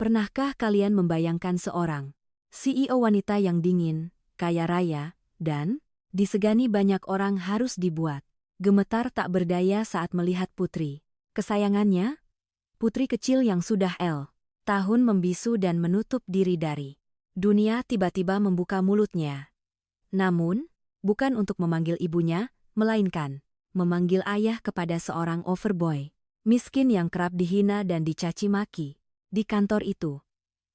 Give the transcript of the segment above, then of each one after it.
Pernahkah kalian membayangkan seorang CEO wanita yang dingin, kaya raya, dan disegani banyak orang harus dibuat gemetar tak berdaya saat melihat putri kesayangannya? Putri kecil yang sudah tahun membisu dan menutup diri dari dunia tiba-tiba membuka mulutnya. Namun, bukan untuk memanggil ibunya, melainkan memanggil ayah kepada seorang overboy miskin yang kerap dihina dan dicaci maki di kantor itu.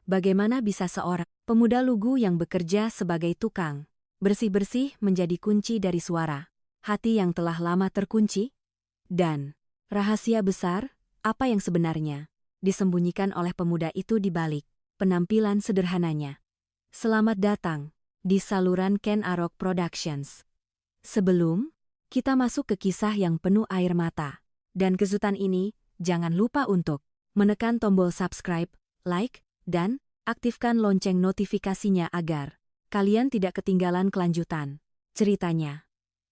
Bagaimana bisa seorang pemuda lugu yang bekerja sebagai tukang bersih-bersih menjadi kunci dari suara hati yang telah lama terkunci? Dan rahasia besar, apa yang sebenarnya disembunyikan oleh pemuda itu di balik penampilan sederhananya? Selamat datang di saluran Ken Arok Productions. Sebelum kita masuk ke kisah yang penuh air mata dan kejutan ini, jangan lupa untuk menekan tombol subscribe, like, dan aktifkan lonceng notifikasinya agar kalian tidak ketinggalan kelanjutan ceritanya.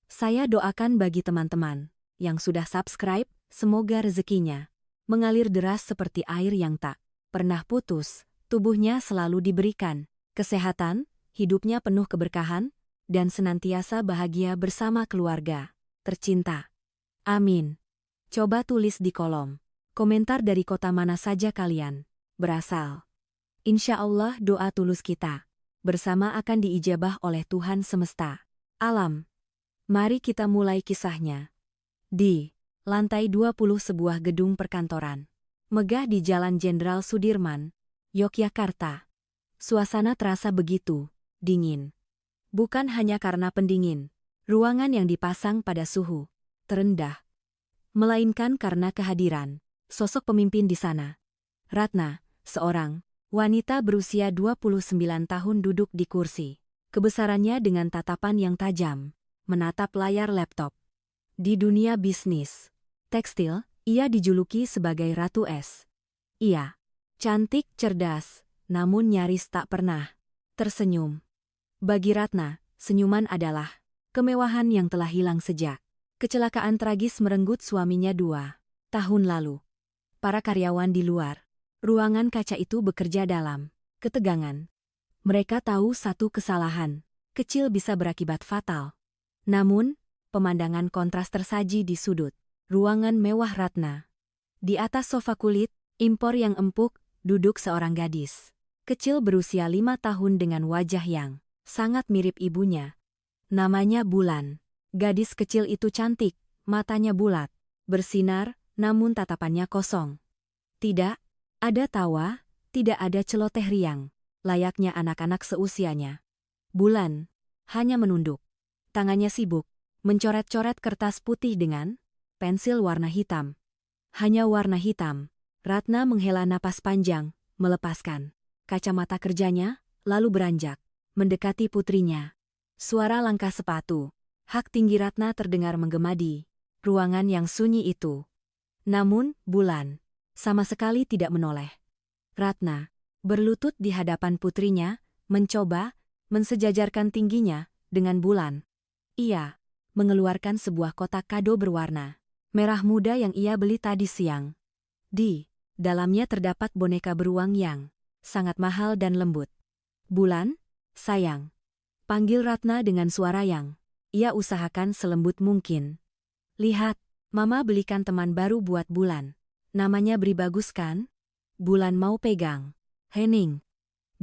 Saya doakan bagi teman-teman yang sudah subscribe, semoga rezekinya mengalir deras seperti air yang tak pernah putus, tubuhnya selalu diberikan kesehatan, hidupnya penuh keberkahan, dan senantiasa bahagia bersama keluarga tercinta. Amin. Coba tulis di kolom komentar dari kota mana saja kalian berasal. Insya Allah doa tulus kita bersama akan diijabah oleh Tuhan semesta alam. Mari kita mulai kisahnya. Di lantai 20 sebuah gedung perkantoran megah di Jalan Jenderal Sudirman, Yogyakarta. Suasana terasa begitu dingin. Bukan hanya karena pendingin ruangan yang dipasang pada suhu terendah, melainkan karena kehadiran sosok pemimpin di sana. Ratna, seorang wanita berusia 29 tahun duduk di kursi kebesarannya dengan tatapan yang tajam, menatap layar laptop. Di dunia bisnis tekstil, ia dijuluki sebagai Ratu Es. Ia cantik, cerdas, namun nyaris tak pernah tersenyum. Bagi Ratna, senyuman adalah kemewahan yang telah hilang sejak kecelakaan tragis merenggut suaminya 2 tahun lalu. Para karyawan di luar ruangan kaca itu bekerja dalam ketegangan. Mereka tahu satu kesalahan kecil bisa berakibat fatal. Namun, pemandangan kontras tersaji di sudut ruangan mewah Ratna. Di atas sofa kulit impor yang empuk, duduk seorang gadis kecil berusia 5 tahun dengan wajah yang sangat mirip ibunya. Namanya Bulan. Gadis kecil itu cantik, matanya bulat, bersinar, namun tatapannya kosong. Tidak ada tawa, tidak ada celoteh riang, layaknya anak-anak seusianya. Bulan hanya menunduk. Tangannya sibuk mencoret-coret kertas putih dengan pensil warna hitam. Hanya warna hitam. Ratna menghela napas panjang, melepaskan kacamata kerjanya, lalu beranjak mendekati putrinya. Suara langkah sepatu hak tinggi Ratna terdengar menggema di ruangan yang sunyi itu. Namun, Bulan sama sekali tidak menoleh. Ratna berlutut di hadapan putrinya, mencoba mensejajarkan tingginya dengan Bulan. Ia mengeluarkan sebuah kotak kado berwarna merah muda yang ia beli tadi siang. Di dalamnya terdapat boneka beruang yang sangat mahal dan lembut. Bulan, sayang. Panggil Ratna dengan suara yang ia usahakan selembut mungkin. Lihat, Mama belikan teman baru buat Bulan. Namanya Bri, bagus kan? Bulan mau pegang. Hening.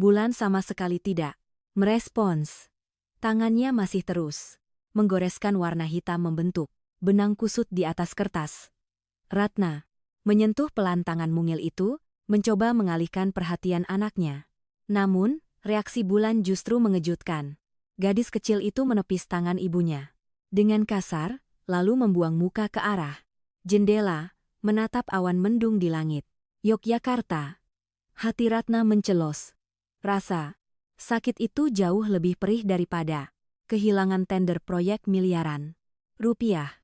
Bulan sama sekali tidak merespons. Tangannya masih terus menggoreskan warna hitam membentuk benang kusut di atas kertas. Ratna menyentuh pelan tangan mungil itu, mencoba mengalihkan perhatian anaknya. Namun, reaksi Bulan justru mengejutkan. Gadis kecil itu menepis tangan ibunya dengan kasar, lalu membuang muka ke arah jendela, menatap awan mendung di langit Yogyakarta. Hati Ratna mencelos. Rasa sakit itu jauh lebih perih daripada kehilangan tender proyek miliaran rupiah.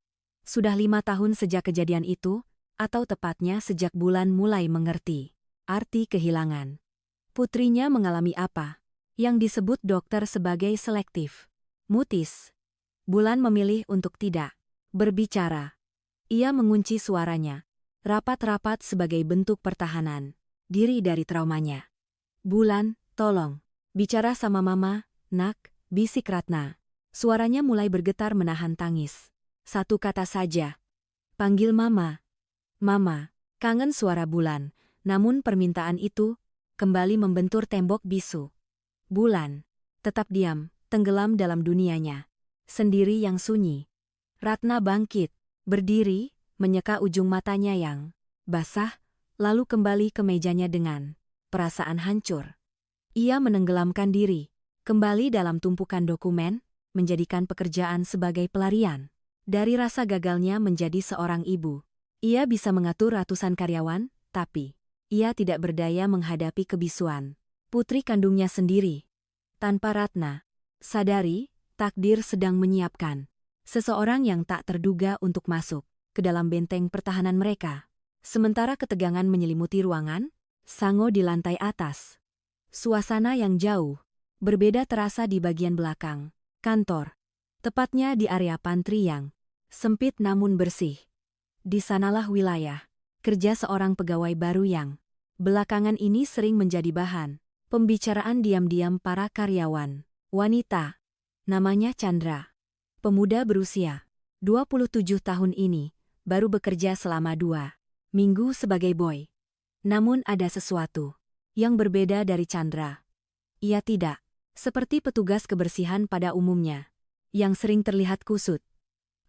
Sudah 5 tahun sejak kejadian itu, atau tepatnya sejak Bulan mulai mengerti arti kehilangan. Putrinya mengalami apa yang disebut dokter sebagai selektif mutis. Bulan memilih untuk tidak berbicara. Ia mengunci suaranya rapat-rapat sebagai bentuk pertahanan. diri dari traumanya. Bulan, tolong. Bicara sama mama, nak, bisik Ratna. Suaranya mulai bergetar menahan tangis. Satu kata saja. Panggil mama. Mama. Kangen suara Bulan. Namun permintaan itu kembali membentur tembok bisu. Bulan. Tetap diam, tenggelam dalam dunianya. Sendiri yang sunyi. Ratna bangkit, berdiri, menyeka ujung matanya yang basah, lalu kembali ke mejanya dengan perasaan hancur. Ia menenggelamkan diri, kembali dalam tumpukan dokumen, menjadikan pekerjaan sebagai pelarian. Dari rasa gagalnya menjadi seorang ibu, ia bisa mengatur ratusan karyawan, tapi ia tidak berdaya menghadapi kebisuan putri kandungnya sendiri. Tanpa Ratna sadari, takdir sedang menyiapkan seseorang yang tak terduga untuk masuk ke dalam benteng pertahanan mereka. Sementara ketegangan menyelimuti ruangan, Sango di lantai atas. Suasana yang jauh berbeda terasa di bagian belakang kantor. Tepatnya di area pantry yang sempit namun bersih. Di sanalah wilayah kerja seorang pegawai baru yang belakangan ini sering menjadi bahan pembicaraan diam-diam para karyawan. Wanita. Namanya Chandra. Pemuda berusia 27 tahun ini baru bekerja selama 2 minggu sebagai boy. Namun ada sesuatu yang berbeda dari Chandra. Ia tidak seperti petugas kebersihan pada umumnya, yang sering terlihat kusut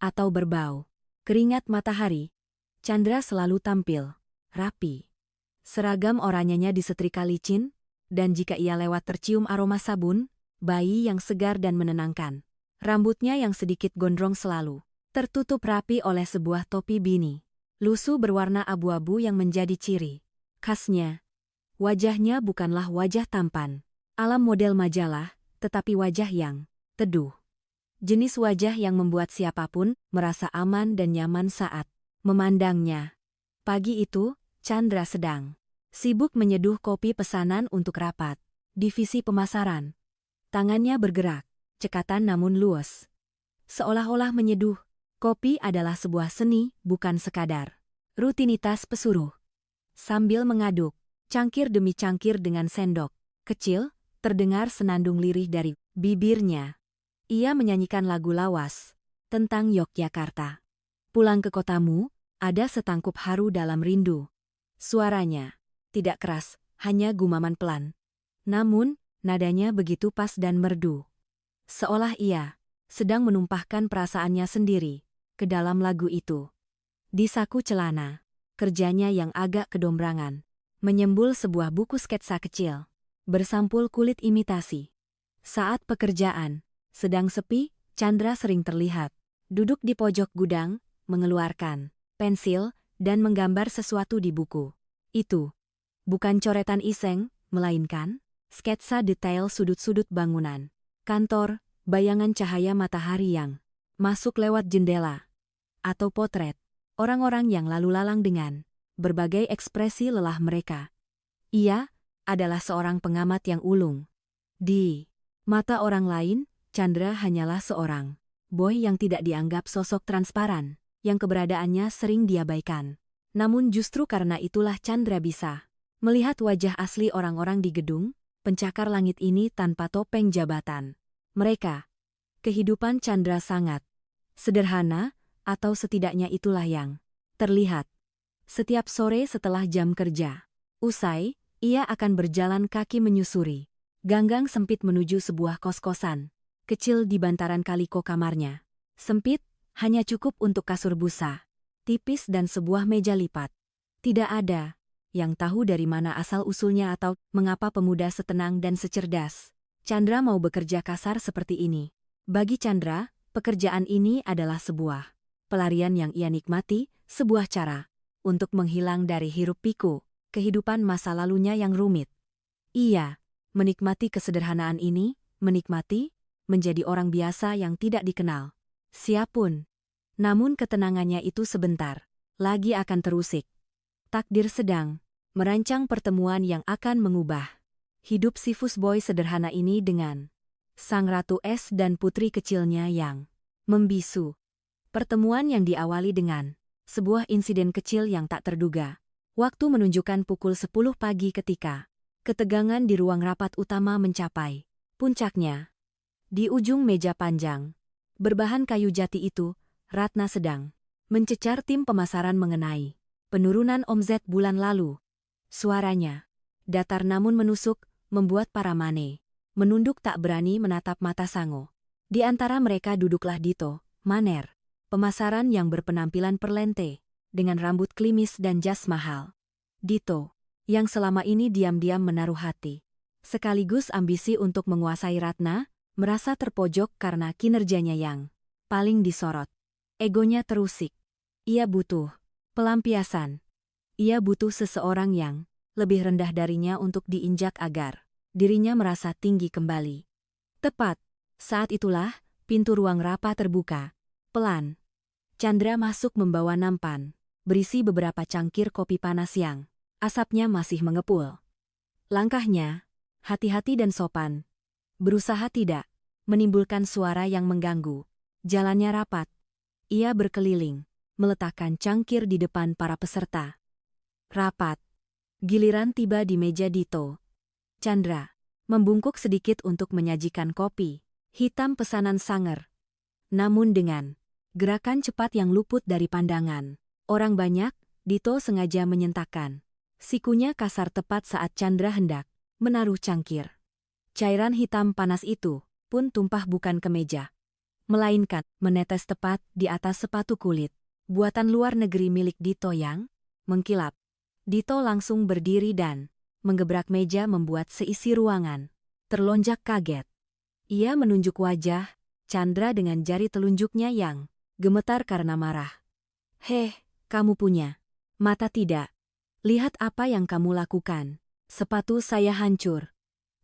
atau berbau keringat matahari. Chandra selalu tampil rapi. Seragam oranyenya disetrika licin, dan jika ia lewat tercium aroma sabun, bayi yang segar dan menenangkan. Rambutnya yang sedikit gondrong selalu tertutup rapi oleh sebuah topi bini lusuh berwarna abu-abu yang menjadi ciri khasnya. Wajahnya bukanlah wajah tampan alam model majalah, tetapi wajah yang teduh. Jenis wajah yang membuat siapapun merasa aman dan nyaman saat memandangnya. Pagi itu, Chandra sedang sibuk menyeduh kopi pesanan untuk rapat divisi pemasaran. Tangannya bergerak, cekatan namun luas. Seolah-olah menyeduh kopi adalah sebuah seni, bukan sekadar rutinitas pesuruh. Sambil mengaduk cangkir demi cangkir dengan sendok kecil, terdengar senandung lirih dari bibirnya. Ia menyanyikan lagu lawas tentang Yogyakarta. Pulang ke kotamu, ada setangkup haru dalam rindu. Suaranya tidak keras, hanya gumaman pelan. Namun, nadanya begitu pas dan merdu. Seolah ia sedang menumpahkan perasaannya sendiri ke dalam lagu itu. Di saku celana, kerjanya yang agak kedombrangan menyembul sebuah buku sketsa kecil bersampul kulit imitasi. Saat pekerjaan sedang sepi, Chandra sering terlihat duduk di pojok gudang, mengeluarkan pensil dan menggambar sesuatu di buku. Itu bukan coretan iseng, melainkan sketsa detail sudut-sudut bangunan, kantor, bayangan cahaya matahari yang masuk lewat jendela, atau potret orang-orang yang lalu lalang dengan berbagai ekspresi lelah mereka. Ia adalah seorang pengamat yang ulung. Di mata orang lain, Chandra hanyalah seorang boy yang tidak dianggap sosok transparan, yang keberadaannya sering diabaikan. Namun justru karena itulah Chandra bisa melihat wajah asli orang-orang di gedung pencakar langit ini tanpa topeng jabatan mereka. Kehidupan Chandra sangat sederhana, atau setidaknya itulah yang terlihat. Setiap sore setelah jam kerja usai, ia akan berjalan kaki menyusuri ganggang sempit menuju sebuah kos-kosan kecil di bantaran kaliko kamarnya. Sempit, hanya cukup untuk kasur busa tipis dan sebuah meja lipat. Tidak ada yang tahu dari mana asal-usulnya atau mengapa pemuda setenang dan secerdas Chandra mau bekerja kasar seperti ini. Bagi Chandra, pekerjaan ini adalah sebuah pelarian yang ia nikmati, sebuah cara untuk menghilang dari hiruk-pikuk kehidupan masa lalunya yang rumit. Ia menikmati kesederhanaan ini, menikmati menjadi orang biasa yang tidak dikenal siapapun. Namun ketenangannya itu sebentar lagi akan terusik. Takdir sedang merancang pertemuan yang akan mengubah hidup si Fusboy sederhana ini dengan sang ratu es dan putri kecilnya yang membisu. Pertemuan yang diawali dengan sebuah insiden kecil yang tak terduga. Waktu menunjukkan pukul 10 pagi ketika ketegangan di ruang rapat utama mencapai puncaknya. Di ujung meja panjang, berbahan kayu jati itu, Ratna sedang mencecar tim pemasaran mengenai penurunan omzet bulan lalu. Suaranya datar namun menusuk, membuat para Mane menunduk tak berani menatap mata Sango. Di antara mereka duduklah Dito, Maner, pemasaran yang berpenampilan perlente, dengan rambut klimis dan jas mahal. Dito, yang selama ini diam-diam menaruh hati, sekaligus ambisi untuk menguasai Ratna, merasa terpojok karena kinerjanya yang paling disorot. Egonya terusik. Ia butuh pelampiasan. Ia butuh seseorang yang lebih rendah darinya untuk diinjak agar dirinya merasa tinggi kembali. Tepat saat itulah pintu ruang rapat terbuka. Pelan. Chandra masuk membawa nampan berisi beberapa cangkir kopi panas yang asapnya masih mengepul. Langkahnya hati-hati dan sopan, berusaha tidak menimbulkan suara yang mengganggu. Jalannya rapat. Ia berkeliling, meletakkan cangkir di depan para peserta. Rapat. Giliran tiba di meja Dito. Chandra membungkuk sedikit untuk menyajikan kopi hitam pesanan Sanger. Namun dengan gerakan cepat yang luput dari pandangan orang banyak, Dito sengaja menyentakkan sikunya kasar tepat saat Chandra hendak menaruh cangkir. Cairan hitam panas itu pun tumpah bukan ke meja, melainkan menetes tepat di atas sepatu kulit buatan luar negeri milik Dito yang mengkilap. Dito langsung berdiri dan menggebrak meja membuat seisi ruangan terlonjak kaget. Ia menunjuk wajah Chandra dengan jari telunjuknya yang gemetar karena marah. "Heh, kamu punya mata tidak? Lihat apa yang kamu lakukan. Sepatu saya hancur."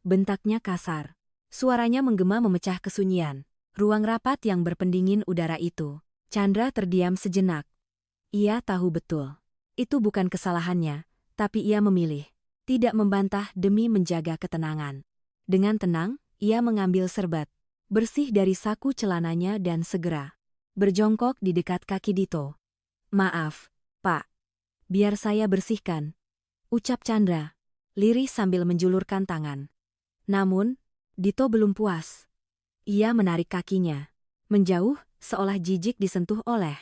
Bentaknya kasar. Suaranya menggema memecah kesunyian ruang rapat yang berpendingin udara itu. Chandra terdiam sejenak. Ia tahu betul itu bukan kesalahannya, tapi ia memilih tidak membantah demi menjaga ketenangan. Dengan tenang, ia mengambil serbat bersih dari saku celananya dan segera berjongkok di dekat kaki Dito. "Maaf, Pak. Biar saya bersihkan," ucap Chandra, lirih sambil menjulurkan tangan. Namun, Dito belum puas. Ia menarik kakinya menjauh, seolah jijik disentuh oleh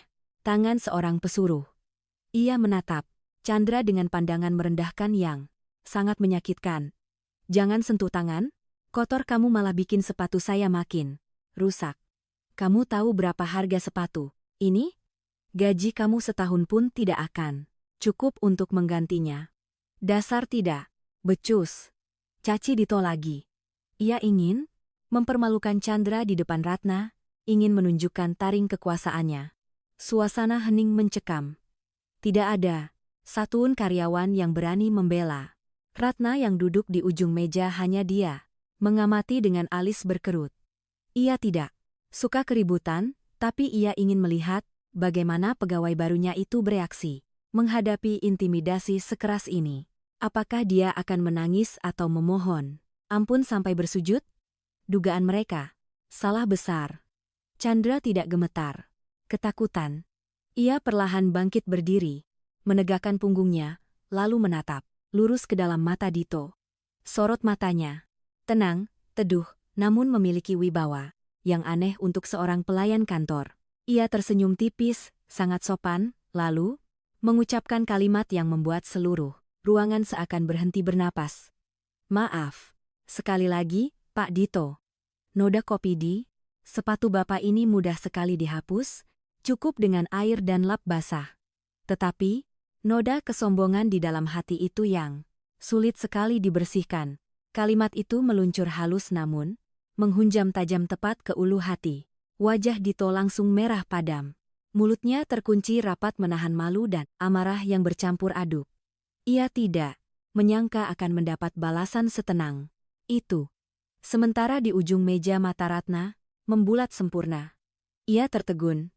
tangan seorang pesuruh. Ia menatap Chandra dengan pandangan merendahkan yang sangat menyakitkan. "Jangan sentuh tangan, kotor kamu malah bikin sepatu saya makin rusak. Kamu tahu berapa harga sepatu ini? Gaji kamu setahun pun tidak akan cukup untuk menggantinya. Dasar tidak becus," caci Dito lagi. Ia ingin mempermalukan Chandra di depan Ratna, ingin menunjukkan taring kekuasaannya. Suasana hening mencekam. Tidak ada satupun karyawan yang berani membela Ratna yang duduk di ujung meja. Hanya dia mengamati dengan alis berkerut. Ia tidak suka keributan, tapi ia ingin melihat bagaimana pegawai barunya itu bereaksi menghadapi intimidasi sekeras ini. Apakah dia akan menangis atau memohon ampun sampai bersujud? Dugaan mereka salah besar. Chandra tidak gemetar ketakutan. Ia perlahan bangkit berdiri, menegakkan punggungnya, lalu menatap lurus ke dalam mata Dito. Sorot matanya tenang, teduh, namun memiliki wibawa yang aneh untuk seorang pelayan kantor. Ia tersenyum tipis, sangat sopan, lalu mengucapkan kalimat yang membuat seluruh ruangan seakan berhenti bernapas. "Maaf. Sekali lagi, Pak Dito. Noda kopi di sepatu Bapak ini mudah sekali dihapus, cukup dengan air dan lap basah. Tetapi, noda kesombongan di dalam hati itu yang sulit sekali dibersihkan." Kalimat itu meluncur halus namun menghunjam tajam tepat ke ulu hati. Wajah Dito langsung merah padam. Mulutnya terkunci rapat menahan malu dan amarah yang bercampur aduk. Ia tidak menyangka akan mendapat balasan setenang itu. Sementara di ujung meja mata Ratna membulat sempurna. Ia tertegun.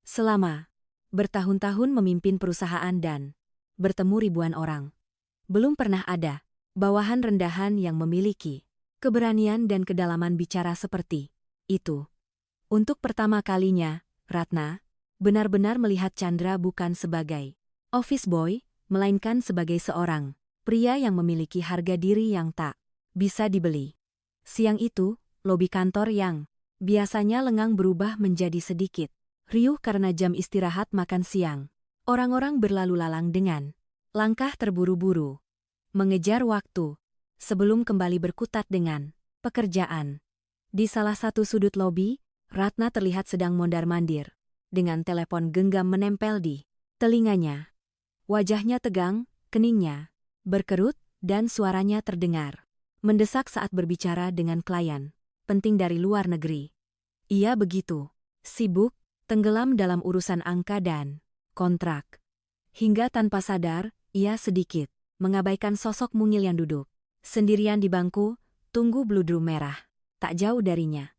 Selama bertahun-tahun memimpin perusahaan dan bertemu ribuan orang, belum pernah ada bawahan rendahan yang memiliki keberanian dan kedalaman bicara seperti itu. Untuk pertama kalinya, Ratna benar-benar melihat Chandra bukan sebagai office boy, melainkan sebagai seorang pria yang memiliki harga diri yang tak bisa dibeli. Siang itu, lobi kantor yang biasanya lengang berubah menjadi sedikit riuh karena jam istirahat makan siang. Orang-orang berlalu lalang dengan langkah terburu-buru, mengejar waktu, sebelum kembali berkutat dengan pekerjaan. Di salah satu sudut lobi, Ratna terlihat sedang mondar-mandir, dengan telepon genggam menempel di telinganya. Wajahnya tegang, keningnya berkerut, dan suaranya terdengar mendesak saat berbicara dengan klien penting dari luar negeri. Ia begitu sibuk, tenggelam dalam urusan angka dan kontrak. Hingga tanpa sadar, ia sedikit mengabaikan sosok mungil yang duduk sendirian di bangku, tunggu bludru merah. Tak jauh darinya.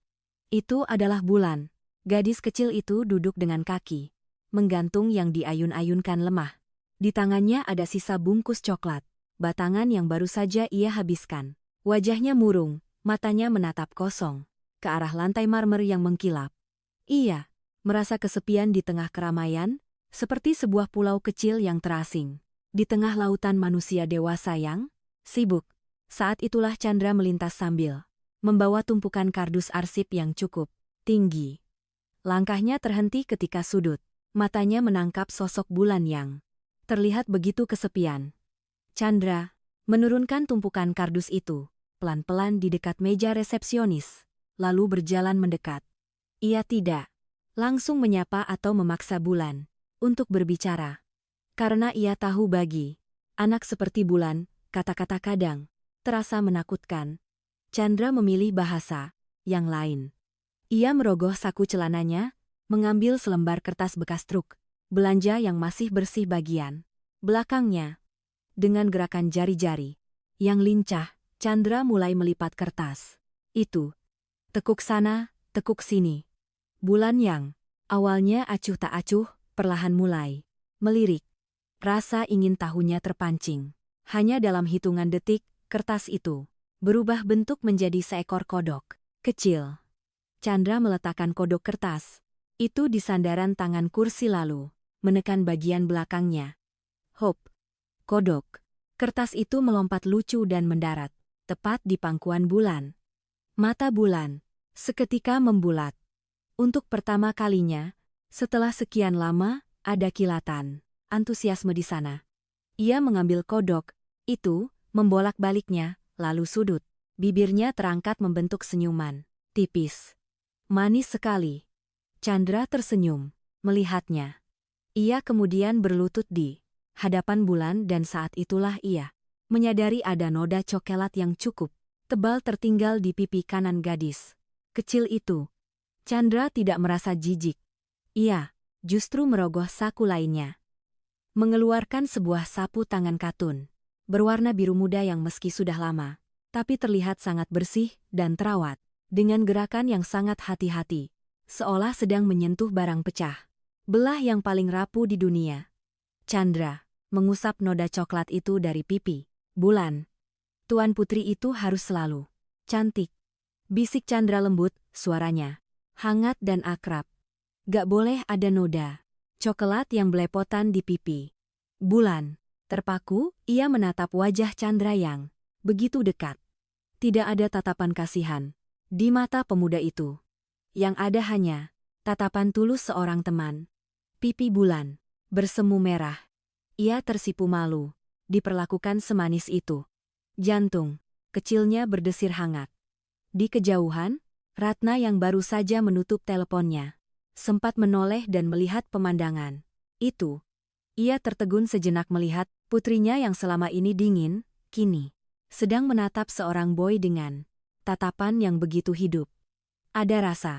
Itu adalah Bulan. Gadis kecil itu duduk dengan kaki menggantung yang diayun-ayunkan lemah. Di tangannya ada sisa bungkus coklat, batangan yang baru saja ia habiskan. Wajahnya murung, matanya menatap kosong, ke arah lantai marmer yang mengkilap. Ia merasa kesepian di tengah keramaian, seperti sebuah pulau kecil yang terasing. Di tengah lautan manusia dewasa yang sibuk. Saat itulah Chandra melintas sambil membawa tumpukan kardus arsip yang cukup tinggi. Langkahnya terhenti ketika sudut matanya menangkap sosok Bulan yang terlihat begitu kesepian. Chandra menurunkan tumpukan kardus itu pelan-pelan di dekat meja resepsionis, lalu berjalan mendekat. Ia tidak langsung menyapa atau memaksa Bulan untuk berbicara. Karena ia tahu bagi anak seperti Bulan, kata-kata kadang terasa menakutkan. Chandra memilih bahasa yang lain. Ia merogoh saku celananya, mengambil selembar kertas bekas truk belanja yang masih bersih bagian belakangnya. Dengan gerakan jari-jari yang lincah, Chandra mulai melipat kertas itu. Tekuk sana, tekuk sini. Bulan yang awalnya acuh tak acuh, perlahan mulai melirik. Rasa ingin tahunya terpancing. Hanya dalam hitungan detik, kertas itu berubah bentuk menjadi seekor kodok kecil. Chandra meletakkan kodok kertas itu di sandaran tangan kursi lalu menekan bagian belakangnya. Hop! Kodok kertas itu melompat lucu dan mendarat tepat di pangkuan Bulan. Mata Bulan seketika membulat. Untuk pertama kalinya, setelah sekian lama, ada kilatan antusiasme di sana. Ia mengambil kodok itu, membolak-baliknya, lalu sudut bibirnya terangkat membentuk senyuman tipis. Manis sekali. Chandra tersenyum melihatnya. Ia kemudian berlutut di hadapan Bulan dan saat itulah ia menyadari ada noda coklat yang cukup tebal tertinggal di pipi kanan gadis kecil itu. Chandra tidak merasa jijik. Ia justru merogoh saku lainnya. Mengeluarkan sebuah sapu tangan katun berwarna biru muda yang meski sudah lama, tapi terlihat sangat bersih dan terawat, dengan gerakan yang sangat hati-hati, seolah sedang menyentuh barang pecah belah yang paling rapuh di dunia. Chandra mengusap noda coklat itu dari pipi Bulan. Tuan putri itu harus selalu cantik. Bisik Chandra lembut, suaranya hangat dan akrab. Gak boleh ada noda coklat yang belepotan di pipi Bulan. Terpaku, ia menatap wajah Chandra yang begitu dekat. Tidak ada tatapan kasihan di mata pemuda itu. Yang ada hanya tatapan tulus seorang teman. Pipi Bulan bersemu merah. Ia tersipu malu diperlakukan semanis itu. Jantung kecilnya berdesir hangat. Di kejauhan, Ratna yang baru saja menutup teleponnya sempat menoleh dan melihat pemandangan itu. Ia tertegun sejenak melihat putrinya yang selama ini dingin, kini sedang menatap seorang boy dengan tatapan yang begitu hidup. Ada rasa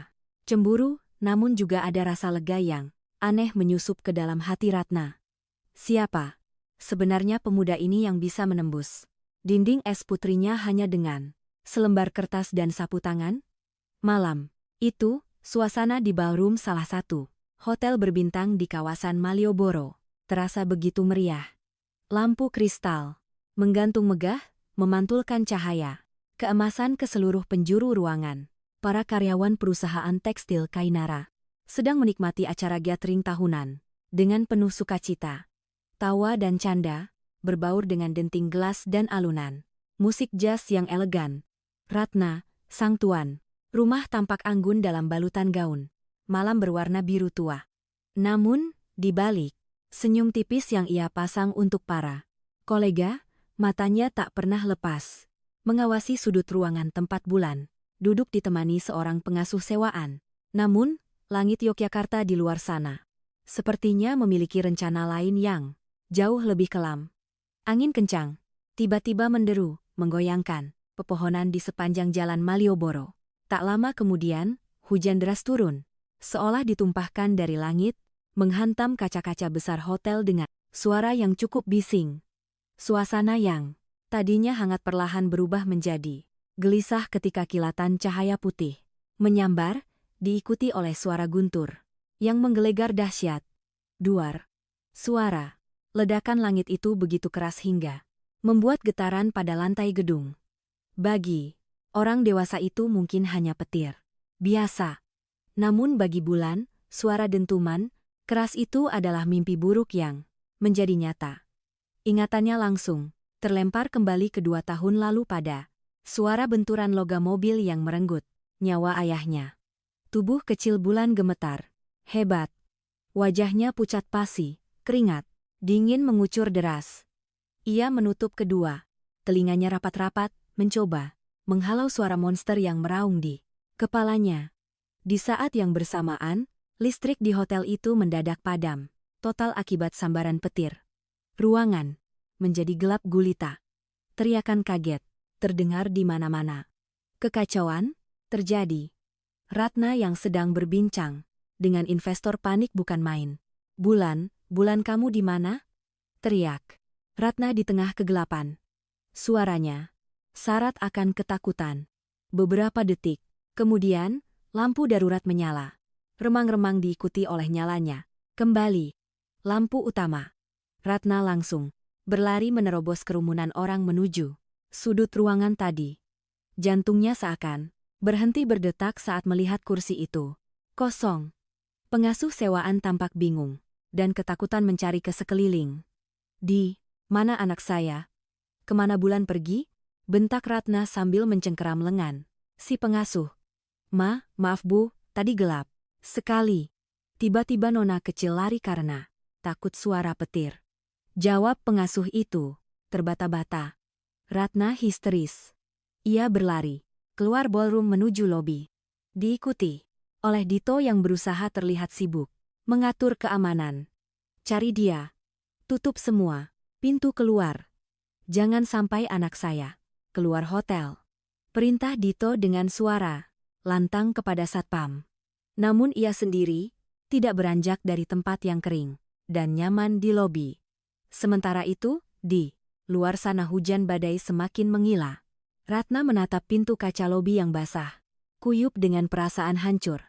cemburu, namun juga ada rasa lega yang aneh menyusup ke dalam hati Ratna. Siapa sebenarnya pemuda ini yang bisa menembus dinding es putrinya hanya dengan selembar kertas dan sapu tangan? Malam itu, suasana di ballroom salah satu hotel berbintang di kawasan Malioboro terasa begitu meriah. Lampu kristal menggantung megah, memantulkan cahaya keemasan ke seluruh penjuru ruangan. Para karyawan perusahaan tekstil Kainara sedang menikmati acara gathering tahunan dengan penuh sukacita. tawa dan canda, berbaur dengan denting gelas dan alunan musik jazz yang elegan. Ratna, sang tuan. Rumah tampak anggun dalam balutan gaun. Malam berwarna biru tua. Namun, di balik senyum tipis yang ia pasang untuk para kolega, matanya tak pernah lepas mengawasi sudut ruangan tempat Bulan duduk ditemani seorang pengasuh sewaan. Namun, langit Yogyakarta di luar sana sepertinya memiliki rencana lain yang jauh lebih kelam. Angin kencang tiba-tiba menderu, menggoyangkan pepohonan di sepanjang jalan Malioboro. Tak lama kemudian, hujan deras turun, seolah ditumpahkan dari langit, menghantam kaca-kaca besar hotel dengan suara yang cukup bising. Suasana yang tadinya hangat perlahan berubah menjadi gelisah ketika kilatan cahaya putih menyambar, diikuti oleh suara guntur yang menggelegar dahsyat. Duar. Suara ledakan langit itu begitu keras hingga membuat getaran pada lantai gedung. Bagi orang dewasa itu mungkin hanya petir biasa. Namun bagi Bulan, suara dentuman keras itu adalah mimpi buruk yang menjadi nyata. Ingatannya langsung terlempar kembali ke 2 tahun lalu pada suara benturan logam mobil yang merenggut nyawa ayahnya. Tubuh kecil Bulan gemetar. Hebat. Wajahnya pucat pasi, keringat dingin mengucur deras. Ia menutup kedua telinganya rapat-rapat, mencoba menghalau suara monster yang meraung di kepalanya. Di saat yang bersamaan, listrik di hotel itu mendadak padam, total akibat sambaran petir. Ruangan menjadi gelap gulita. Teriakan kaget terdengar di mana-mana. Kekacauan terjadi. Ratna yang sedang berbincang dengan investor panik bukan main. Bulan kamu di mana?" teriak Ratna di tengah kegelapan. Suaranya syarat akan ketakutan. Beberapa detik kemudian, lampu darurat menyala. Remang-remang diikuti oleh nyalanya kembali lampu utama. Ratna langsung berlari menerobos kerumunan orang menuju sudut ruangan tadi. Jantungnya seakan berhenti berdetak saat melihat kursi itu kosong. Pengasuh sewaan tampak bingung dan ketakutan mencari ke sekeliling. "Di mana anak saya? Kemana Bulan pergi?" bentak Ratna sambil mencengkeram lengan si pengasuh. Maaf Bu, tadi gelap sekali." Tiba-tiba nona kecil lari karena takut suara petir. Jawab pengasuh itu terbata-bata. Ratna histeris. Ia berlari keluar ballroom menuju lobi. Diikuti oleh Dito yang berusaha terlihat sibuk mengatur keamanan. "Cari dia. Tutup semua pintu keluar. Jangan sampai anak saya keluar hotel," perintah Dito dengan suara lantang kepada satpam. Namun ia sendiri tidak beranjak dari tempat yang kering dan nyaman di lobi. Sementara itu, di luar sana hujan badai semakin menggila. Ratna menatap pintu kaca lobi yang basah, kuyup dengan perasaan hancur.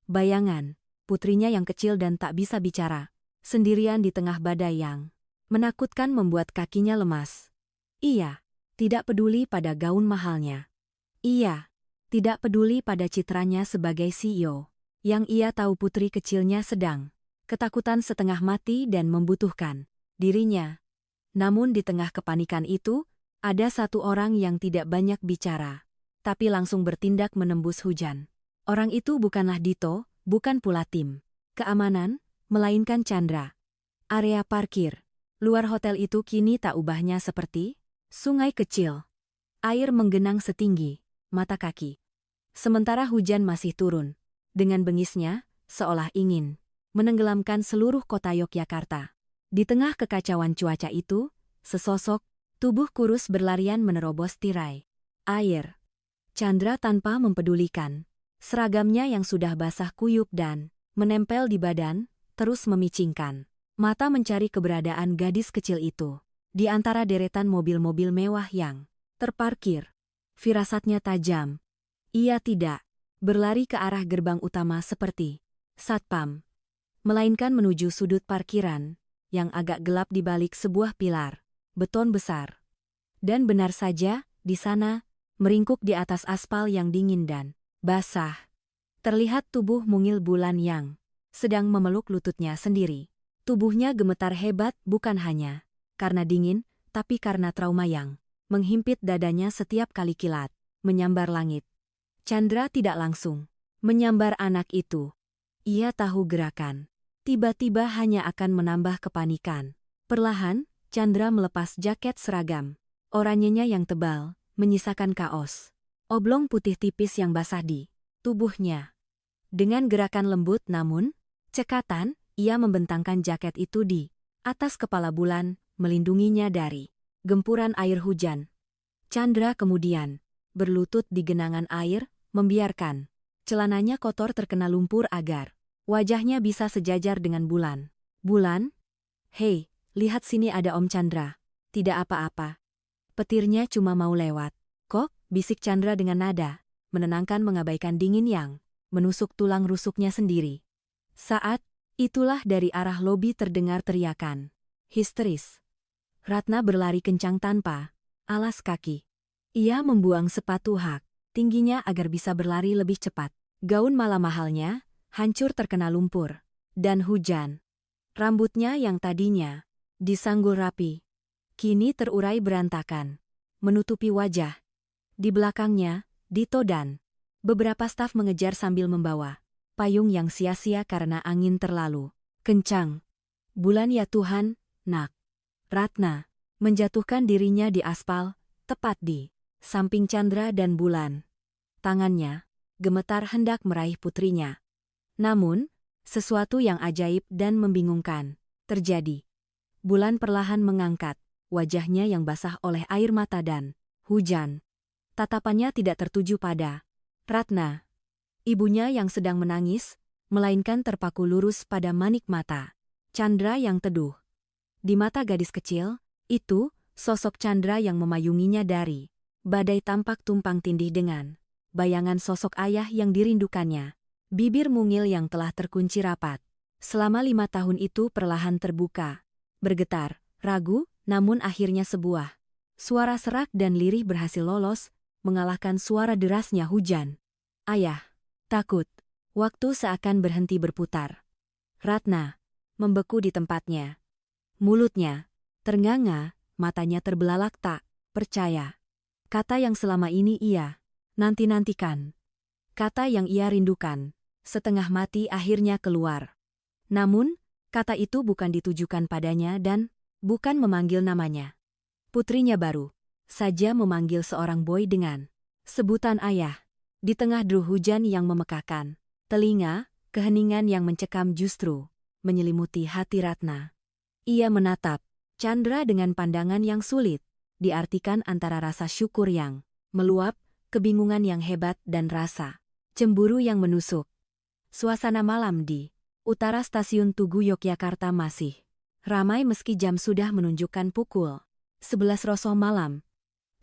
Bayangan putrinya yang kecil dan tak bisa bicara, sendirian di tengah badai yang menakutkan membuat kakinya lemas. Ia tidak peduli pada gaun mahalnya. Ia tidak peduli pada citranya sebagai CEO. Yang ia tahu putri kecilnya sedang ketakutan setengah mati dan membutuhkan dirinya. Namun di tengah kepanikan itu, ada satu orang yang tidak banyak bicara, tapi langsung bertindak menembus hujan. Orang itu bukanlah Dito, bukan pula tim keamanan, melainkan Chandra. Area parkir luar hotel itu kini tak ubahnya seperti sungai kecil. Air menggenang setinggi mata kaki. Sementara hujan masih turun. Dengan bengisnya, seolah ingin menenggelamkan seluruh kota Yogyakarta. Di tengah kekacauan cuaca itu, sesosok tubuh kurus berlarian menerobos tirai air. Chandra tanpa mempedulikan seragamnya yang sudah basah kuyup dan menempel di badan, terus memicingkan mata mencari keberadaan gadis kecil itu di antara deretan mobil-mobil mewah yang terparkir. Firasatnya tajam. Ia tidak berlari ke arah gerbang utama seperti satpam, melainkan menuju sudut parkiran yang agak gelap di balik sebuah pilar beton besar. Dan benar saja, di sana, meringkuk di atas aspal yang dingin dan basah, terlihat tubuh mungil Bulan yang sedang memeluk lututnya sendiri. Tubuhnya gemetar hebat bukan hanya karena dingin, tapi karena trauma yang menghimpit dadanya setiap kali kilat menyambar langit. Chandra tidak langsung menyambar anak itu. Ia tahu gerakan tiba-tiba hanya akan menambah kepanikan. Perlahan, Chandra melepas jaket seragam oranyenya yang tebal, menyisakan kaos oblong putih tipis yang basah di tubuhnya. Dengan gerakan lembut namun cekatan, ia membentangkan jaket itu di atas kepala Bulan, melindunginya dari gempuran air hujan. Chandra kemudian berlutut di genangan air, membiarkan celananya kotor terkena lumpur agar wajahnya bisa sejajar dengan Bulan. Bulan? Hei, lihat sini ada Om Chandra. Tidak apa-apa. Petirnya cuma mau lewat. Kok? Bisik Chandra dengan nada, menenangkan mengabaikan dingin yang menusuk tulang rusuknya sendiri. Saat itulah dari arah lobi terdengar teriakan histeris. Ratna berlari kencang tanpa alas kaki. Ia membuang sepatu hak tingginya agar bisa berlari lebih cepat. Gaun malam mahalnya hancur terkena lumpur dan hujan. Rambutnya yang tadinya disanggul rapi, kini terurai berantakan, menutupi wajah. Di belakangnya, Dito dan beberapa staf mengejar sambil membawa payung yang sia-sia karena angin terlalu kencang. Bulan ya Tuhan, nak. Ratna menjatuhkan dirinya di aspal, tepat di samping Chandra dan Bulan. Tangannya gemetar hendak meraih putrinya. Namun, sesuatu yang ajaib dan membingungkan terjadi. Bulan perlahan mengangkat wajahnya yang basah oleh air mata dan hujan. Tatapannya tidak tertuju pada Ratna, ibunya yang sedang menangis, melainkan terpaku lurus pada manik mata Chandra yang teduh. Di mata gadis kecil, itu, sosok Chandra yang memayunginya dari badai tampak tumpang tindih dengan bayangan sosok ayah yang dirindukannya. Bibir mungil yang telah terkunci rapat selama 5 tahun itu perlahan terbuka. Bergetar, ragu, namun akhirnya sebuah suara serak dan lirih berhasil lolos, mengalahkan suara derasnya hujan. Ayah, takut. Waktu seakan berhenti berputar. Ratna membeku di tempatnya. Mulutnya ternganga, matanya terbelalak tak percaya. Kata yang selama ini ia nanti-nantikan. Kata yang ia rindukan, setengah mati akhirnya keluar. Namun, kata itu bukan ditujukan padanya dan bukan memanggil namanya. Putrinya baru saja memanggil seorang boy dengan sebutan ayah. Di tengah deru hujan yang memekakkan telinga, keheningan yang mencekam justru menyelimuti hati Ratna. Ia menatap Chandra dengan pandangan yang sulit, diartikan antara rasa syukur yang meluap, kebingungan yang hebat dan rasa cemburu yang menusuk. Suasana malam di utara stasiun Tugu Yogyakarta masih ramai meski jam sudah menunjukkan pukul 11 rosoh malam.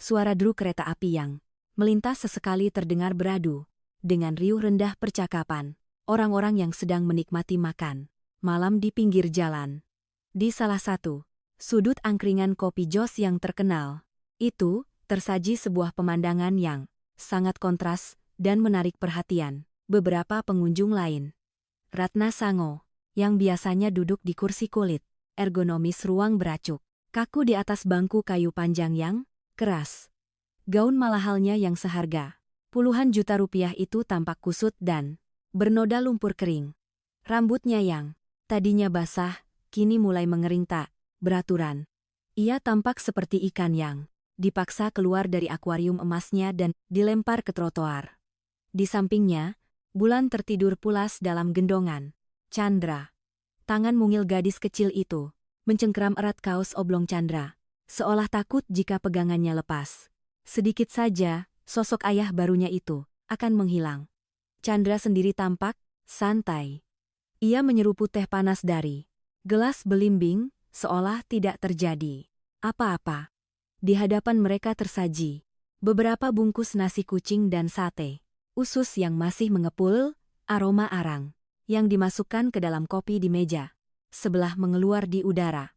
Suara deru kereta api yang melintas sesekali terdengar beradu dengan riuh rendah percakapan orang-orang yang sedang menikmati makan malam di pinggir jalan. Di salah satu sudut angkringan kopi jos yang terkenal, itu tersaji sebuah pemandangan yang sangat kontras dan menarik perhatian beberapa pengunjung lain. Ratna Sango, yang biasanya duduk di kursi kulit ergonomis ruang beracuk, kaku di atas bangku kayu panjang yang keras. Gaun malahalnya yang seharga puluhan juta rupiah itu tampak kusut dan bernoda lumpur kering. Rambutnya yang tadinya basah, kini mulai mengering tak beraturan. Ia tampak seperti ikan yang dipaksa keluar dari akuarium emasnya dan dilempar ke trotoar. Di sampingnya, Bulan tertidur pulas dalam gendongan Chandra. Tangan mungil gadis kecil itu mencengkeram erat kaos oblong Chandra, seolah takut jika pegangannya lepas. Sedikit saja, sosok ayah barunya itu akan menghilang. Chandra sendiri tampak santai. Ia menyeruput teh panas dari gelas belimbing, seolah tidak terjadi apa-apa. Di hadapan mereka tersaji beberapa bungkus nasi kucing dan sate usus yang masih mengepul, aroma arang yang dimasukkan ke dalam kopi di meja sebelah mengeluar di udara.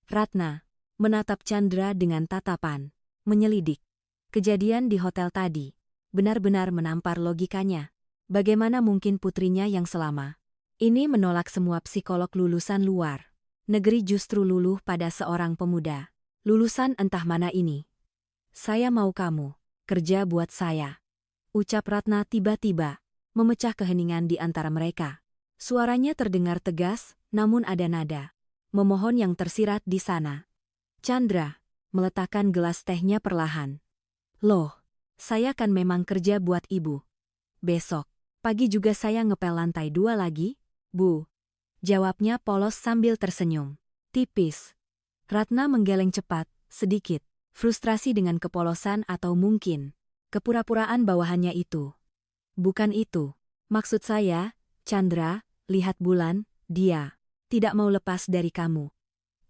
Ratna menatap Chandra dengan tatapan menyelidik. Kejadian di hotel tadi benar-benar menampar logikanya. Bagaimana mungkin putrinya yang selama ini menolak semua psikolog lulusan luar negeri justru luluh pada seorang pemuda. Lulusan entah mana ini. Saya mau kamu kerja buat saya. Ucap Ratna tiba-tiba memecah keheningan di antara mereka. Suaranya terdengar tegas, namun ada nada memohon yang tersirat di sana. Chandra meletakkan gelas tehnya perlahan. Loh, saya kan memang kerja buat ibu. Besok pagi juga saya ngepel lantai 2 lagi, Bu. Jawabnya polos sambil tersenyum. Tipis. Ratna menggeleng cepat, sedikit. Frustrasi dengan kepolosan atau mungkin kepura-puraan bawahannya itu. Bukan itu. Maksud saya, Chandra, lihat bulan, dia tidak mau lepas dari kamu.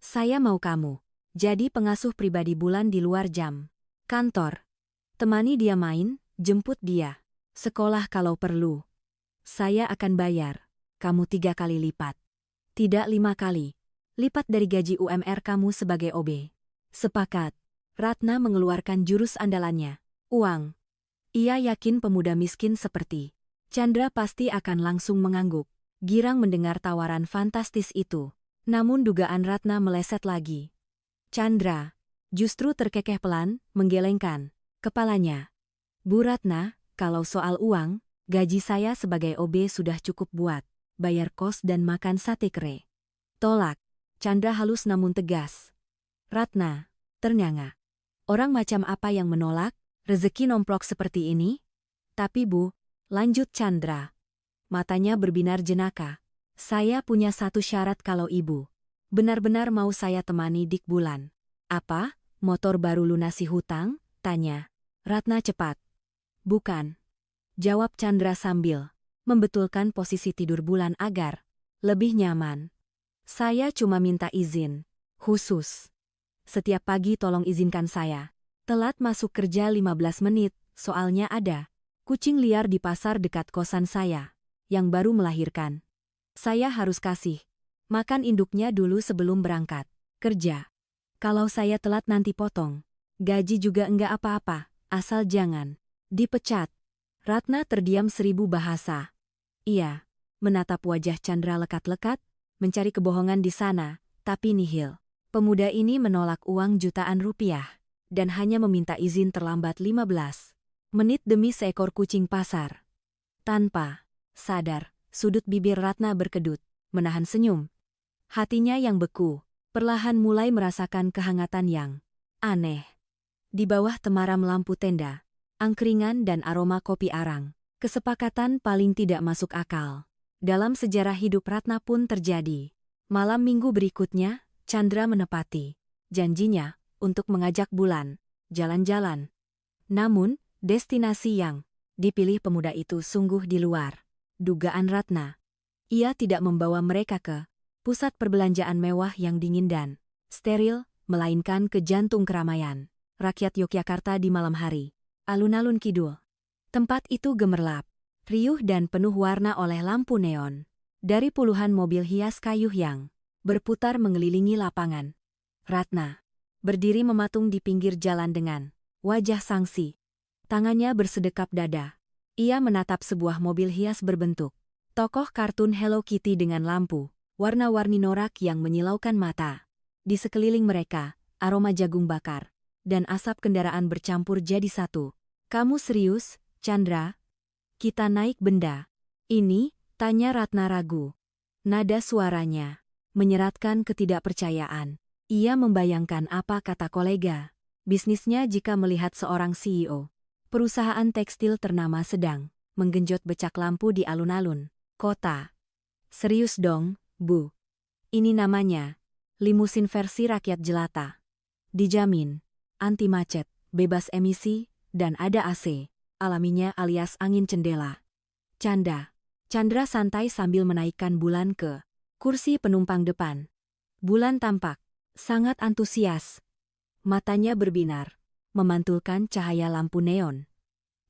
Saya mau kamu jadi pengasuh pribadi bulan di luar jam kantor. Temani dia main, jemput dia sekolah kalau perlu. Saya akan bayar kamu 3 kali lipat. Tidak 5 kali lipat dari gaji UMR kamu sebagai OB. Sepakat. Ratna mengeluarkan jurus andalannya. Uang. Ia yakin pemuda miskin seperti Chandra pasti akan langsung mengangguk. Girang mendengar tawaran fantastis itu. Namun dugaan Ratna meleset lagi. Chandra justru terkekeh pelan, menggelengkan kepalanya. Bu Ratna, kalau soal uang, gaji saya sebagai OB sudah cukup buat bayar kos dan makan sate kere. Tolak. Chandra halus namun tegas. Ratna ternyanga. Orang macam apa yang menolak rezeki nomplok seperti ini? Tapi Bu, lanjut Chandra. Matanya berbinar jenaka. Saya punya satu syarat kalau ibu benar-benar mau saya temani dik bulan. Apa? Motor baru lunasi hutang? Tanya Ratna cepat. Bukan. Jawab Chandra sambil membetulkan posisi tidur bulan agar lebih nyaman. Saya cuma minta izin khusus. Setiap pagi tolong izinkan saya telat masuk kerja 15 menit, soalnya ada kucing liar di pasar dekat kosan saya yang baru melahirkan. Saya harus kasih makan induknya dulu sebelum berangkat kerja. Kalau saya telat nanti potong gaji juga enggak apa-apa, asal jangan dipecat. Ratna terdiam 1000 bahasa. Ia menatap wajah Chandra lekat-lekat, mencari kebohongan di sana, tapi nihil. Pemuda ini menolak uang jutaan rupiah dan hanya meminta izin terlambat 15 menit demi seekor kucing pasar. Tanpa sadar, sudut bibir Ratna berkedut, menahan senyum. Hatinya yang beku perlahan mulai merasakan kehangatan yang aneh. Di bawah temaram lampu tenda, angkringan dan aroma kopi arang, kesepakatan paling tidak masuk akal dalam sejarah hidup Ratna pun terjadi. Malam minggu berikutnya, Chandra menepati janjinya untuk mengajak bulan jalan-jalan. Namun, destinasi yang dipilih pemuda itu sungguh di luar dugaan Ratna. Ia tidak membawa mereka ke pusat perbelanjaan mewah yang dingin dan steril, melainkan ke jantung keramaian rakyat Yogyakarta di malam hari. Alun-alun kidul. Tempat itu gemerlap, riuh dan penuh warna oleh lampu neon dari puluhan mobil hias kayu yang berputar mengelilingi lapangan. Ratna berdiri mematung di pinggir jalan dengan wajah sangsi. Tangannya bersedekap dada. Ia menatap sebuah mobil hias berbentuk tokoh kartun Hello Kitty dengan lampu warna-warni norak yang menyilaukan mata. Di sekeliling mereka, aroma jagung bakar dan asap kendaraan bercampur jadi satu. Kamu serius, Chandra? Kita naik benda ini? Tanya Ratna ragu. Nada suaranya menyeratkan ketidakpercayaan. Ia membayangkan apa kata kolega bisnisnya jika melihat seorang CEO perusahaan tekstil ternama sedang menggenjot becak lampu di alun-alun kota. Serius dong, Bu. Ini namanya limusin versi rakyat jelata. Dijamin anti macet, bebas emisi, dan ada AC, alaminya alias angin jendela. Chandra santai sambil menaikkan bulan ke kursi penumpang depan. Bulan tampak sangat antusias. Matanya berbinar, memantulkan cahaya lampu neon.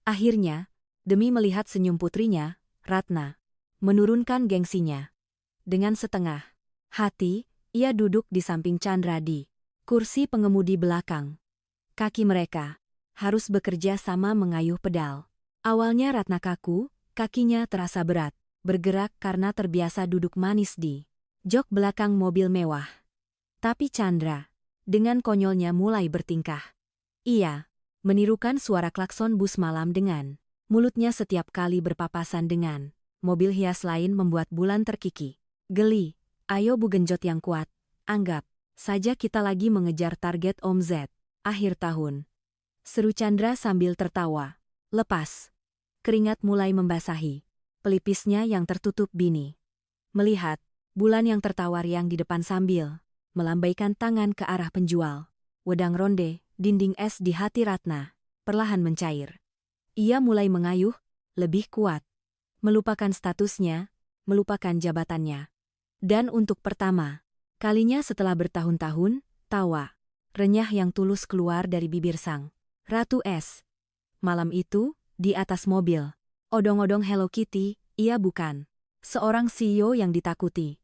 Akhirnya, demi melihat senyum putrinya, Ratna menurunkan gengsinya. Dengan setengah hati, ia duduk di samping Chandra di kursi pengemudi belakang. Kaki mereka harus bekerja sama mengayuh pedal. Awalnya Ratna kaku, kakinya terasa berat, bergerak karena terbiasa duduk manis di jok belakang mobil mewah. Tapi Chandra, dengan konyolnya mulai bertingkah. Ia menirukan suara klakson bus malam dengan mulutnya setiap kali berpapasan dengan mobil hias lain membuat Bulan terkikik. Geli, ayo Bu genjot yang kuat. Anggap saja kita lagi mengejar target Om Z. Akhir tahun. Seru Chandra sambil tertawa. Lepas. Keringat mulai membasahi pelipisnya yang tertutup bini. Melihat Bulan yang tertawa riang di depan sambil melambaikan tangan ke arah penjual wedang ronde, dinding es di hati Ratna perlahan mencair. Ia mulai mengayuh, lebih kuat. Melupakan statusnya, melupakan jabatannya. Dan untuk pertama kalinya setelah bertahun-tahun, tawa renyah yang tulus keluar dari bibir sang Ratu Es. Malam itu, di atas mobil, odong-odong Hello Kitty, ia bukan seorang CEO yang ditakuti.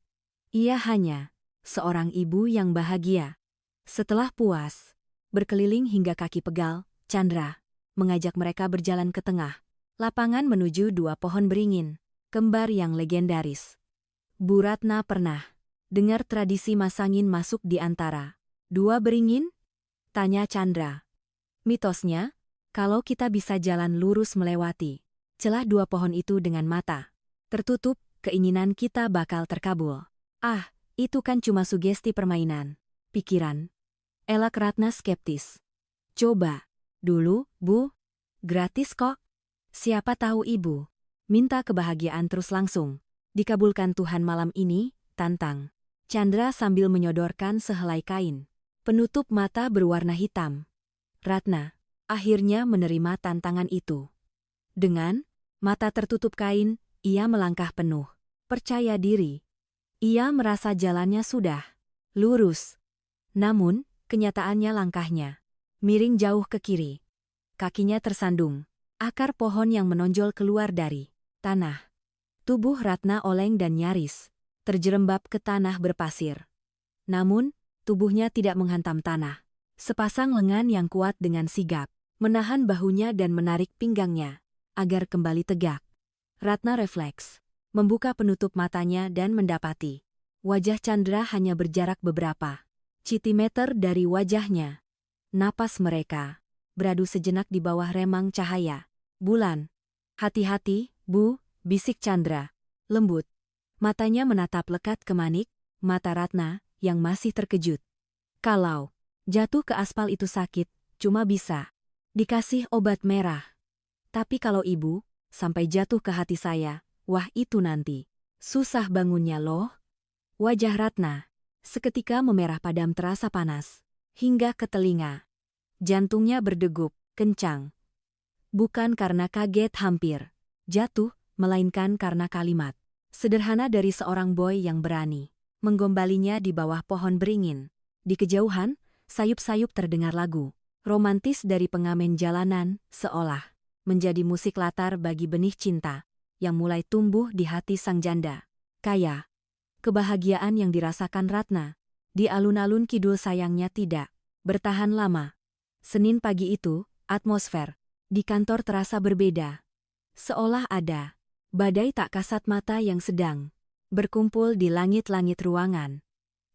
Ia hanya seorang ibu yang bahagia. Setelah puas berkeliling hingga kaki pegal, Chandra mengajak mereka berjalan ke tengah lapangan menuju dua pohon beringin, kembar yang legendaris. Bu Ratna pernah dengar tradisi masangin masuk di antara dua beringin? Tanya Chandra. Mitosnya, kalau kita bisa jalan lurus melewati celah dua pohon itu dengan mata tertutup, keinginan kita bakal terkabul. Ah, itu kan cuma sugesti permainan pikiran. Elak Ratna skeptis. Coba dulu, Bu. Gratis kok. Siapa tahu Ibu minta kebahagiaan terus langsung dikabulkan Tuhan malam ini, tantang Chandra sambil menyodorkan sehelai kain penutup mata berwarna hitam. Ratna akhirnya menerima tantangan itu. Dengan mata tertutup kain, ia melangkah penuh percaya diri. Ia merasa jalannya sudah lurus. Namun, kenyataannya langkahnya miring jauh ke kiri. Kakinya tersandung akar pohon yang menonjol keluar dari tanah. Tubuh Ratna oleng dan nyaris terjerembab ke tanah berpasir. Namun, tubuhnya tidak menghantam tanah. Sepasang lengan yang kuat dengan sigap menahan bahunya dan menarik pinggangnya agar kembali tegak. Ratna refleks membuka penutup matanya dan mendapati wajah Chandra hanya berjarak beberapa centimeter dari wajahnya. Napas mereka beradu sejenak di bawah remang cahaya bulan. Hati-hati, Bu, bisik Chandra lembut. Matanya menatap lekat ke Manik, mata Ratna yang masih terkejut. Kalau jatuh ke aspal itu sakit, cuma bisa dikasih obat merah. Tapi kalau Ibu sampai jatuh ke hati saya, wah itu nanti susah bangunnya loh. Wajah Ratna seketika memerah padam terasa panas hingga ke telinga. Jantungnya berdegup kencang. Bukan karena kaget hampir jatuh, melainkan karena kalimat sederhana dari seorang boy yang berani menggombalinya di bawah pohon beringin. Di kejauhan, sayup-sayup terdengar lagu romantis dari pengamen jalanan, seolah menjadi musik latar bagi benih cinta yang mulai tumbuh di hati sang janda kaya. Kebahagiaan yang dirasakan Ratna di alun-alun kidul sayangnya tidak bertahan lama. Senin pagi itu, atmosfer di kantor terasa berbeda. Seolah ada badai tak kasat mata yang sedang berkumpul di langit-langit ruangan.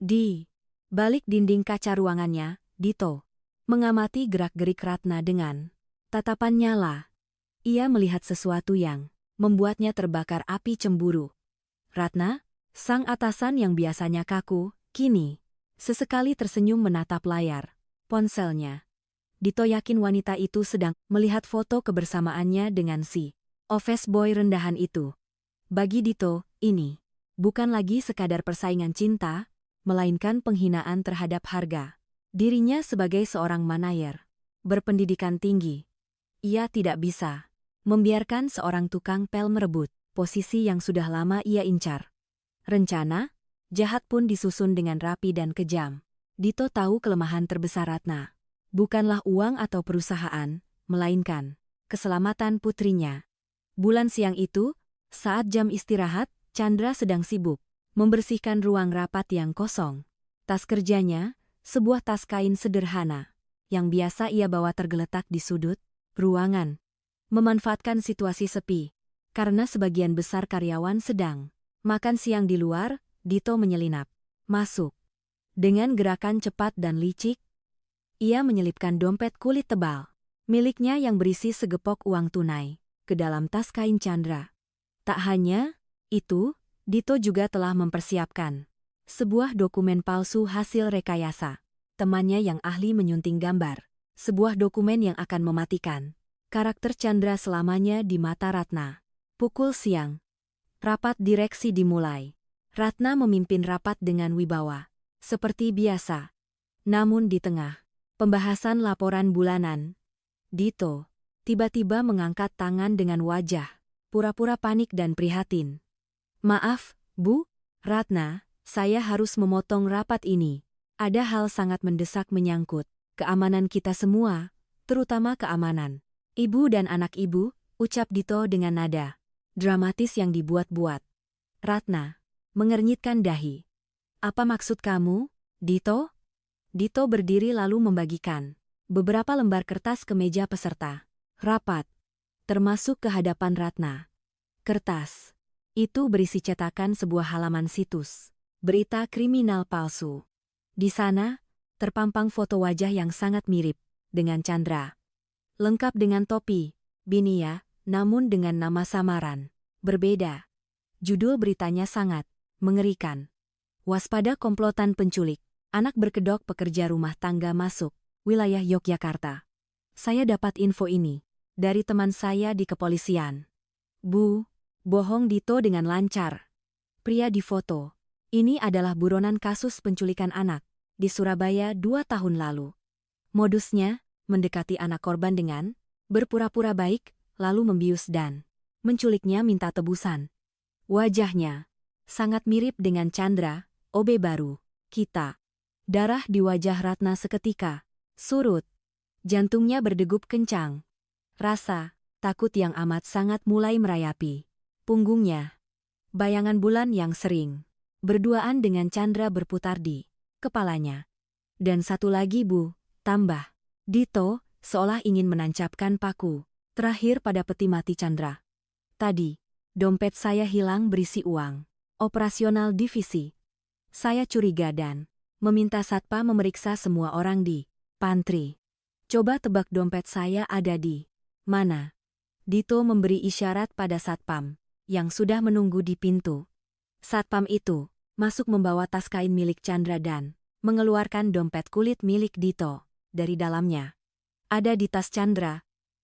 Di balik dinding kaca ruangannya, Dito mengamati gerak-gerik Ratna dengan tatapan nyala. Ia melihat sesuatu yang membuatnya terbakar api cemburu. Ratna, sang atasan yang biasanya kaku, kini sesekali tersenyum menatap layar ponselnya. Dito yakin wanita itu sedang melihat foto kebersamaannya dengan si office boy rendahan itu. Bagi Dito, ini bukan lagi sekadar persaingan cinta, melainkan penghinaan terhadap harga dirinya sebagai seorang manajer berpendidikan tinggi. Ia tidak bisa membiarkan seorang tukang pel merebut posisi yang sudah lama ia incar. Rencana jahat pun disusun dengan rapi dan kejam. Dito tahu kelemahan terbesar Ratna bukanlah uang atau perusahaan, melainkan keselamatan putrinya. Bulan siang itu, saat jam istirahat, Chandra sedang sibuk membersihkan ruang rapat yang kosong. Tas kerjanya, sebuah tas kain sederhana yang biasa ia bawa tergeletak di sudut ruangan. Memanfaatkan situasi sepi, karena sebagian besar karyawan sedang makan siang di luar, Dito menyelinap masuk. Dengan gerakan cepat dan licik, ia menyelipkan dompet kulit tebal miliknya yang berisi segepok uang tunai ke dalam tas kain Chandra. Tak hanya itu, Dito juga telah mempersiapkan sebuah dokumen palsu hasil rekayasa temannya yang ahli menyunting gambar. Sebuah dokumen yang akan mematikan karakter Chandra selamanya di mata Ratna. Pukul siang, rapat direksi dimulai. Ratna memimpin rapat dengan wibawa, seperti biasa. Namun di tengah pembahasan laporan bulanan, Dito tiba-tiba mengangkat tangan dengan wajah pura-pura panik dan prihatin. "Maaf, Bu, Ratna, saya harus memotong rapat ini. Ada hal sangat mendesak menyangkut keamanan kita semua, terutama keamanan ibu dan anak ibu," ucap Dito dengan nada dramatis yang dibuat-buat. Ratna mengernyitkan dahi. "Apa maksud kamu, Dito?" Dito berdiri lalu membagikan beberapa lembar kertas ke meja peserta rapat, termasuk ke hadapan Ratna. Kertas itu berisi cetakan sebuah halaman situs berita kriminal palsu. Di sana terpampang foto wajah yang sangat mirip dengan Chandra. Lengkap dengan topi, Binia, namun dengan nama samaran berbeda. Judul beritanya sangat mengerikan. "Waspada komplotan penculik, anak berkedok pekerja rumah tangga masuk wilayah Yogyakarta. Saya dapat info ini dari teman saya di kepolisian." "Bu," bohong Dito dengan lancar. Pria di foto ini adalah buronan kasus penculikan anak di Surabaya 2 tahun lalu. Modusnya mendekati anak korban dengan berpura-pura baik, lalu membius dan menculiknya minta tebusan. Wajahnya sangat mirip dengan Chandra, OB baru kita. Darah di wajah Ratna seketika surut. Jantungnya berdegup kencang. Rasa takut yang amat sangat mulai merayapi punggungnya. Bayangan bulan yang sering berduaan dengan Chandra berputar di kepalanya. "Dan satu lagi, Bu," tambah Dito, seolah ingin menancapkan paku terakhir pada peti mati Chandra. "Tadi, dompet saya hilang berisi uang operasional divisi. Saya curiga dan meminta satpam memeriksa semua orang di pantry. Coba tebak dompet saya ada di mana?" Dito memberi isyarat pada satpam yang sudah menunggu di pintu. Satpam itu masuk membawa tas kain milik Chandra dan mengeluarkan dompet kulit milik Dito dari dalamnya. "Ada di tas Chandra,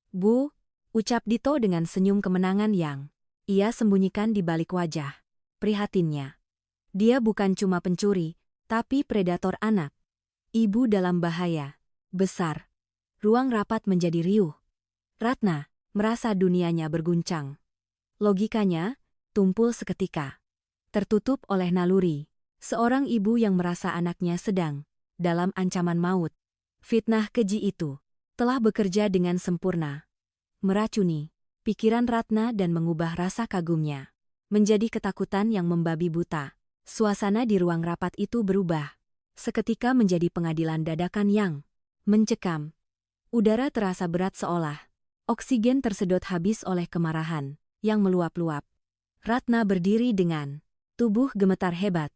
Bu," ucap Dito dengan senyum kemenangan yang ia sembunyikan di balik wajah prihatinnya. Dia bukan cuma pencuri, tapi predator anak. Ibu dalam bahaya besar. Ruang rapat menjadi riuh. Ratna merasa dunianya berguncang. Logikanya tumpul seketika. Tertutup oleh naluri seorang ibu yang merasa anaknya sedang dalam ancaman maut. Fitnah keji itu telah bekerja dengan sempurna, meracuni pikiran Ratna dan mengubah rasa kagumnya menjadi ketakutan yang membabi buta. Suasana di ruang rapat itu berubah seketika menjadi pengadilan dadakan yang mencekam. Udara terasa berat seolah oksigen tersedot habis oleh kemarahan yang meluap-luap. Ratna berdiri dengan tubuh gemetar hebat.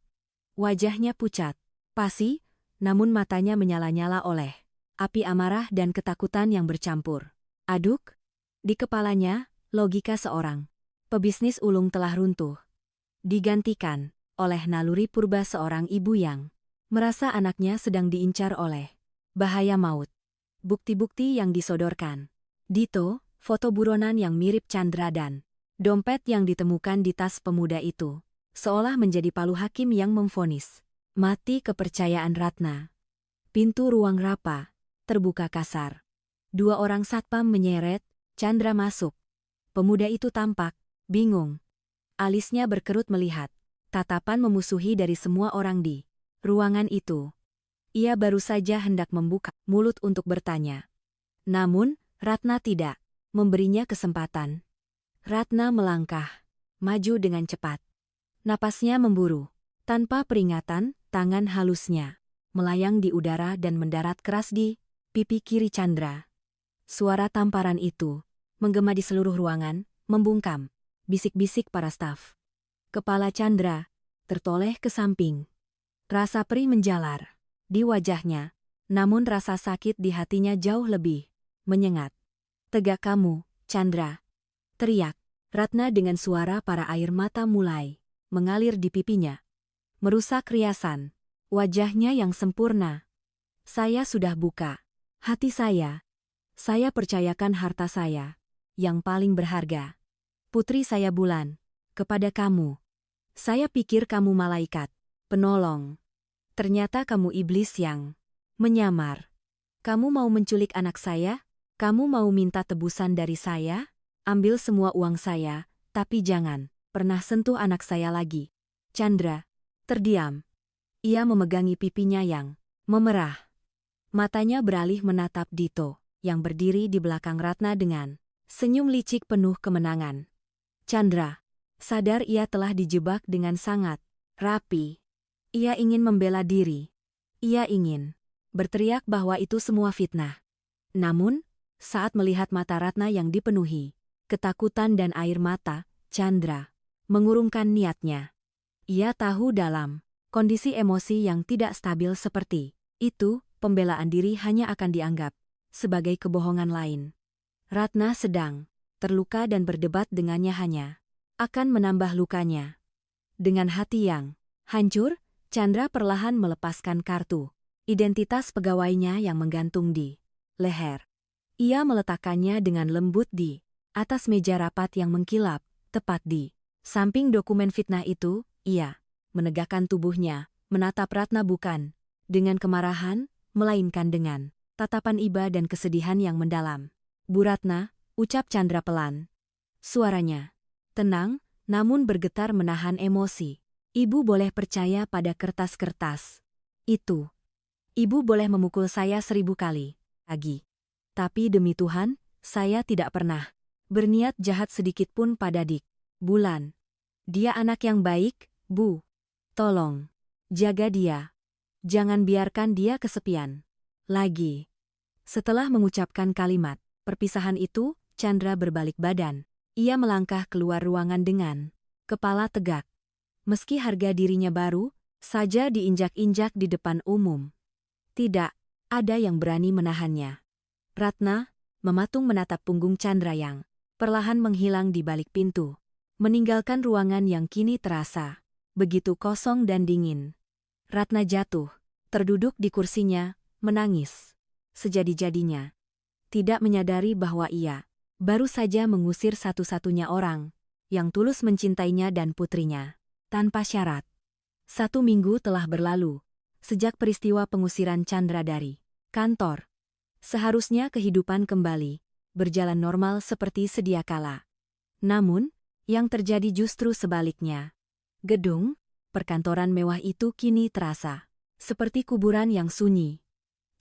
Wajahnya pucat, pasi, namun matanya menyala-nyala oleh api amarah dan ketakutan yang bercampur aduk. Di kepalanya, logika seorang pebisnis ulung telah runtuh, digantikan oleh naluri purba seorang ibu yang merasa anaknya sedang diincar oleh bahaya maut. Bukti-bukti yang disodorkan Dito, foto buronan yang mirip Chandra dan dompet yang ditemukan di tas pemuda itu seolah menjadi palu hakim yang memvonis mati kepercayaan Ratna. Pintu ruang rapa terbuka kasar. 2 orang satpam menyeret Chandra masuk. Pemuda itu tampak bingung. Alisnya berkerut melihat tatapan memusuhi dari semua orang di ruangan itu. Ia baru saja hendak membuka mulut untuk bertanya. Namun, Ratna tidak memberinya kesempatan. Ratna melangkah maju dengan cepat. Napasnya memburu. Tanpa peringatan, tangan halusnya melayang di udara dan mendarat keras di pipi kiri Chandra. Suara tamparan itu menggema di seluruh ruangan, membungkam bisik-bisik para staf. Kepala Chandra tertoleh ke samping. Rasa perih menjalar di wajahnya, namun rasa sakit di hatinya jauh lebih menyengat. Tegak kamu, Chandra. Teriak Ratna dengan suara para air mata mulai mengalir di pipinya. Merusak riasan wajahnya yang sempurna. Saya sudah buka hati saya. Saya percayakan harta saya yang paling berharga. Putri saya Bulan, kepada kamu. Saya pikir kamu malaikat, penolong. Ternyata kamu iblis yang menyamar. Kamu mau menculik anak saya? Kamu mau minta tebusan dari saya? Ambil semua uang saya, tapi jangan pernah sentuh anak saya lagi. Chandra terdiam. Ia memegangi pipinya yang memerah. Matanya beralih menatap Dito, yang berdiri di belakang Ratna dengan senyum licik penuh kemenangan. Chandra sadar ia telah dijebak dengan sangat rapi. Ia ingin membela diri. Ia ingin berteriak bahwa itu semua fitnah. Namun, saat melihat mata Ratna yang dipenuhi ketakutan dan air mata, Chandra mengurungkan niatnya. Ia tahu dalam kondisi emosi yang tidak stabil seperti itu, pembelaan diri hanya akan dianggap sebagai kebohongan lain. Ratna sedang terluka dan berdebat dengannya hanya akan menambah lukanya. Dengan hati yang hancur, Chandra perlahan melepaskan kartu identitas pegawainya yang menggantung di leher. Ia meletakkannya dengan lembut di atas meja rapat yang mengkilap, tepat di samping dokumen fitnah itu. Ia menegakkan tubuhnya, menatap Ratna bukan dengan kemarahan, melainkan dengan tatapan iba dan kesedihan yang mendalam. Bu Ratna, ucap Chandra pelan. Suaranya tenang, namun bergetar menahan emosi. Ibu boleh percaya pada kertas-kertas itu. Ibu boleh memukul saya 1000 kali lagi. Tapi demi Tuhan, saya tidak pernah berniat jahat sedikit pun pada Dik Bulan. Dia anak yang baik, Bu. Tolong jaga dia. Jangan biarkan dia kesepian lagi. Setelah mengucapkan kalimat perpisahan itu, Chandra berbalik badan. Ia melangkah keluar ruangan dengan kepala tegak. Meski harga dirinya baru saja diinjak-injak di depan umum, tidak ada yang berani menahannya. Ratna mematung menatap punggung Chandra yang perlahan menghilang di balik pintu, meninggalkan ruangan yang kini terasa begitu kosong dan dingin. Ratna jatuh, terduduk di kursinya, menangis sejadi-jadinya. Tidak menyadari bahwa ia baru saja mengusir satu-satunya orang yang tulus mencintainya dan putrinya, tanpa syarat. 1 minggu telah berlalu sejak peristiwa pengusiran Chandra dari kantor. Seharusnya kehidupan kembali berjalan normal seperti sedia kala. Namun, yang terjadi justru sebaliknya. Gedung perkantoran mewah itu kini terasa seperti kuburan yang sunyi.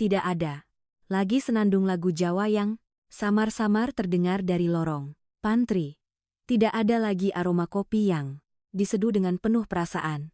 Tidak ada lagi senandung lagu Jawa yang samar-samar terdengar dari lorong pantry. Tidak ada lagi aroma kopi yang diseduh dengan penuh perasaan.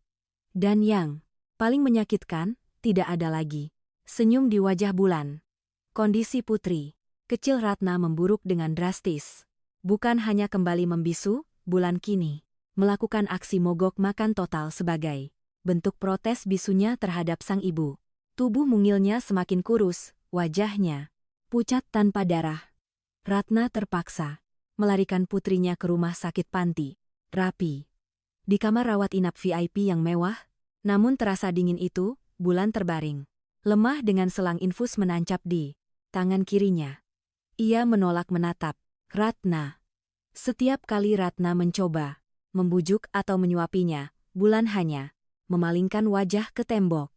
Dan yang paling menyakitkan, tidak ada lagi senyum di wajah Bulan. Kondisi putri kecil Ratna memburuk dengan drastis. Bukan hanya kembali membisu, Bulan kini melakukan aksi mogok makan total sebagai bentuk protes bisunya terhadap sang ibu. Tubuh mungilnya semakin kurus, wajahnya pucat tanpa darah. Ratna terpaksa melarikan putrinya ke rumah sakit panti rapi. Di kamar rawat inap VIP yang mewah, namun terasa dingin itu, Bulan terbaring lemah dengan selang infus menancap di tangan kirinya. Ia menolak menatap Ratna. Setiap kali Ratna mencoba membujuk atau menyuapinya, Bulan hanya memalingkan wajah ke tembok.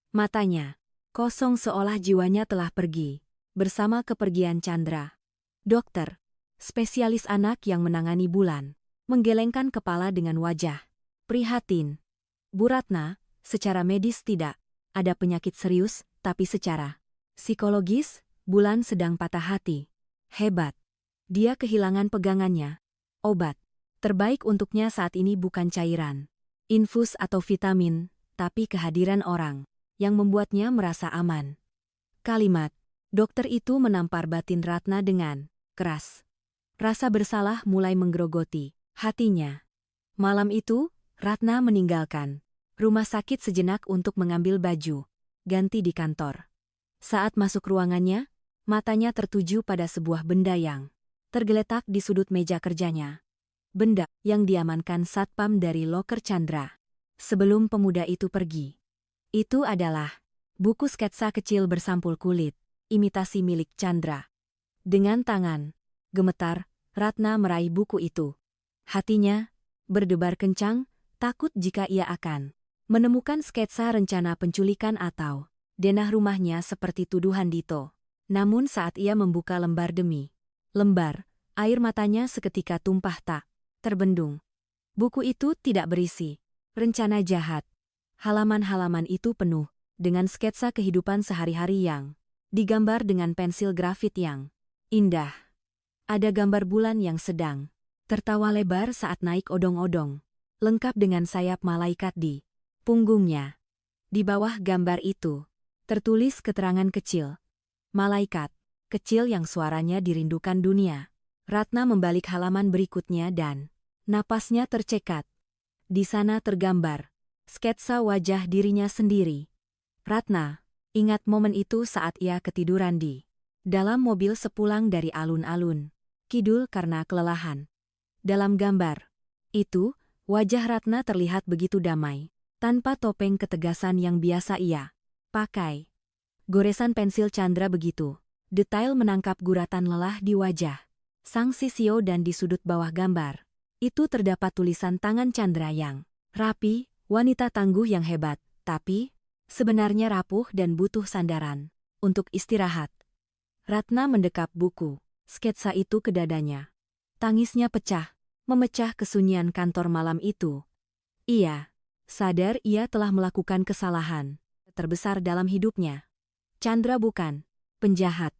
Matanya kosong seolah jiwanya telah pergi bersama kepergian Chandra. Dokter spesialis anak yang menangani Bulan menggelengkan kepala dengan wajah prihatin. Bu Ratna, secara medis tidak ada penyakit serius, tapi secara psikologis, Bulan sedang patah hati. Hebat. Dia kehilangan pegangannya. Obat terbaik untuknya saat ini bukan cairan, infus atau vitamin, tapi kehadiran orang yang membuatnya merasa aman. Kalimat dokter itu menampar batin Ratna dengan keras. Rasa bersalah mulai menggerogoti hatinya. Malam itu, Ratna meninggalkan rumah sakit sejenak untuk mengambil baju, ganti di kantor. Saat masuk ruangannya, matanya tertuju pada sebuah benda yang tergeletak di sudut meja kerjanya. Benda yang diamankan satpam dari loker Chandra. Sebelum pemuda itu pergi. Itu adalah buku sketsa kecil bersampul kulit, imitasi milik Chandra. Dengan tangan gemetar, Ratna meraih buku itu. Hatinya berdebar kencang, takut jika ia akan menemukan sketsa rencana penculikan atau denah rumahnya seperti tuduhan Dito. Namun saat ia membuka lembar demi lembar, air matanya seketika tumpah tak terbendung. Buku itu tidak berisi rencana jahat. Halaman-halaman itu penuh dengan sketsa kehidupan sehari-hari yang digambar dengan pensil grafit yang indah. Ada gambar bulan yang sedang tertawa lebar saat naik odong-odong, lengkap dengan sayap malaikat di punggungnya. Di bawah gambar itu tertulis keterangan kecil. Malaikat kecil yang suaranya dirindukan dunia. Ratna membalik halaman berikutnya dan napasnya tercekat. Di sana tergambar sketsa wajah dirinya sendiri. Ratna ingat momen itu saat ia ketiduran di dalam mobil sepulang dari alun-alun kidul karena kelelahan. Dalam gambar itu, wajah Ratna terlihat begitu damai, tanpa topeng ketegasan yang biasa ia pakai. Goresan pensil Chandra begitu detail menangkap guratan lelah di wajah sang sisio, dan di sudut bawah gambar itu terdapat tulisan tangan Chandra yang rapi, wanita tangguh yang hebat, tapi sebenarnya rapuh dan butuh sandaran untuk istirahat. Ratna mendekap buku sketsa itu ke dadanya. Tangisnya pecah, memecah kesunyian kantor malam itu. Ia sadar ia telah melakukan kesalahan terbesar dalam hidupnya. Chandra bukan penjahat.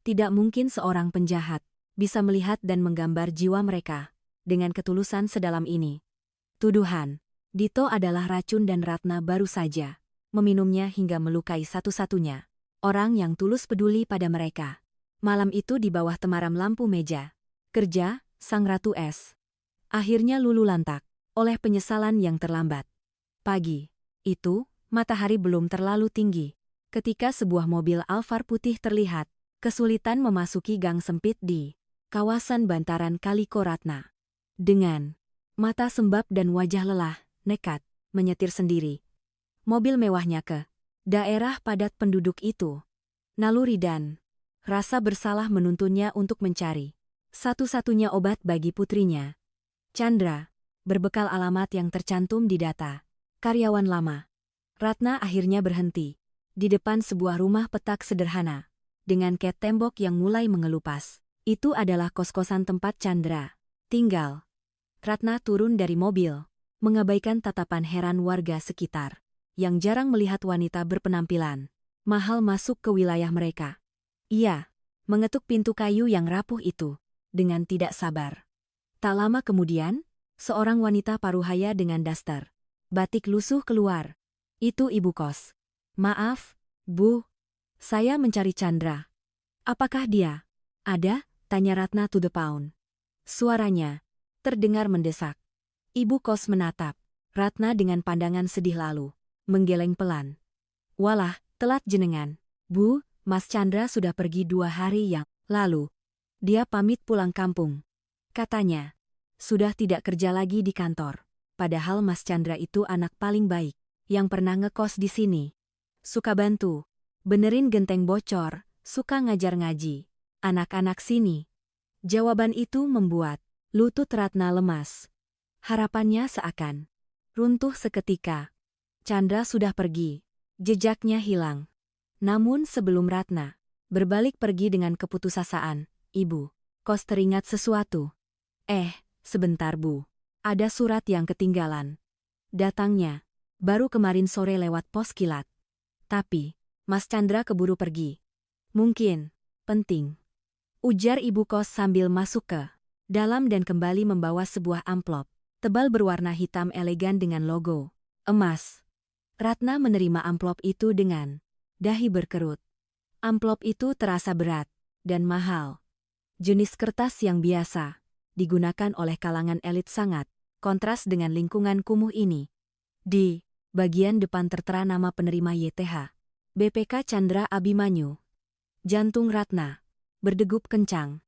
Tidak mungkin seorang penjahat bisa melihat dan menggambar jiwa mereka dengan ketulusan sedalam ini. Tuduhan Dito adalah racun dan Ratna baru saja meminumnya hingga melukai satu-satunya orang yang tulus peduli pada mereka. Malam itu di bawah temaram lampu meja kerja sang Ratu S. Akhirnya luluh lantak oleh penyesalan yang terlambat. Pagi itu, matahari belum terlalu tinggi ketika sebuah mobil Alphard putih terlihat kesulitan memasuki gang sempit di kawasan bantaran Kaliko. Ratna dengan mata sembab dan wajah lelah, nekat menyetir sendiri mobil mewahnya ke daerah padat penduduk itu. Naluri dan rasa bersalah menuntunnya untuk mencari satu-satunya obat bagi putrinya. Chandra berbekal alamat yang tercantum di data karyawan lama. Ratna akhirnya berhenti di depan sebuah rumah petak sederhana dengan cat tembok yang mulai mengelupas. Itu adalah kos-kosan tempat Chandra tinggal. Ratna turun dari mobil, mengabaikan tatapan heran warga sekitar yang jarang melihat wanita berpenampilan mahal masuk ke wilayah mereka. Ia mengetuk pintu kayu yang rapuh itu dengan tidak sabar. Tak lama kemudian, seorang wanita paruhaya dengan daster batik lusuh keluar. Itu ibu kos. "Maaf, Bu. Saya mencari Chandra." "Apakah dia ada?" tanya Ratna to the point. Suaranya terdengar mendesak. Ibu kos menatap Ratna dengan pandangan sedih lalu menggeleng pelan. "Walah, telat jenengan. Bu, Mas Chandra sudah pergi 2 hari yang lalu. Dia pamit pulang kampung. Katanya sudah tidak kerja lagi di kantor. Padahal Mas Chandra itu anak paling baik yang pernah ngekos di sini. Suka bantu, benerin genteng bocor, suka ngajar ngaji anak-anak sini." Jawaban itu membuat lutut Ratna lemas. Harapannya seakan runtuh seketika. Chandra sudah pergi, jejaknya hilang. Namun sebelum Ratna berbalik pergi dengan keputusasaan, ibu kos teringat sesuatu. Sebentar Bu. Ada surat yang ketinggalan. Datangnya baru kemarin sore lewat pos kilat. Tapi Mas Chandra keburu pergi. Mungkin penting, ujar ibu kos sambil masuk ke dalam dan kembali membawa sebuah amplop tebal berwarna hitam elegan dengan logo emas. Ratna menerima amplop itu dengan dahi berkerut. Amplop itu terasa berat dan mahal. Jenis kertas yang biasa digunakan oleh kalangan elit sangat kontras dengan lingkungan kumuh ini. Di Bagian depan tertera nama penerima YTH. BPK Chandra Abimanyu. Jantung Ratna berdegup kencang.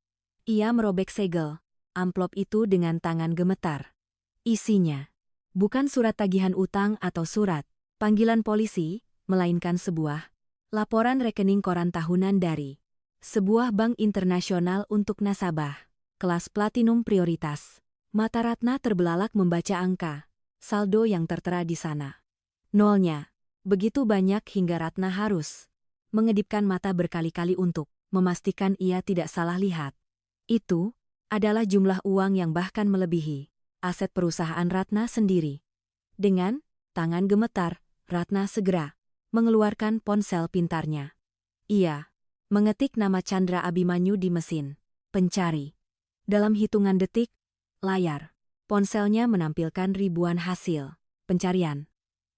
Ia merobek segel amplop itu dengan tangan gemetar. Isinya bukan surat tagihan utang atau surat panggilan polisi, melainkan sebuah laporan rekening koran tahunan dari sebuah bank internasional untuk nasabah kelas platinum prioritas. Mata Ratna terbelalak membaca angka saldo yang tertera di sana. Nolnya begitu banyak hingga Ratna harus mengedipkan mata berkali-kali untuk memastikan ia tidak salah lihat. Itu adalah jumlah uang yang bahkan melebihi aset perusahaan Ratna sendiri. Dengan tangan gemetar, Ratna segera mengeluarkan ponsel pintarnya. Ia mengetik nama Chandra Abimanyu di mesin pencari. Dalam hitungan detik, layar ponselnya menampilkan ribuan hasil pencarian.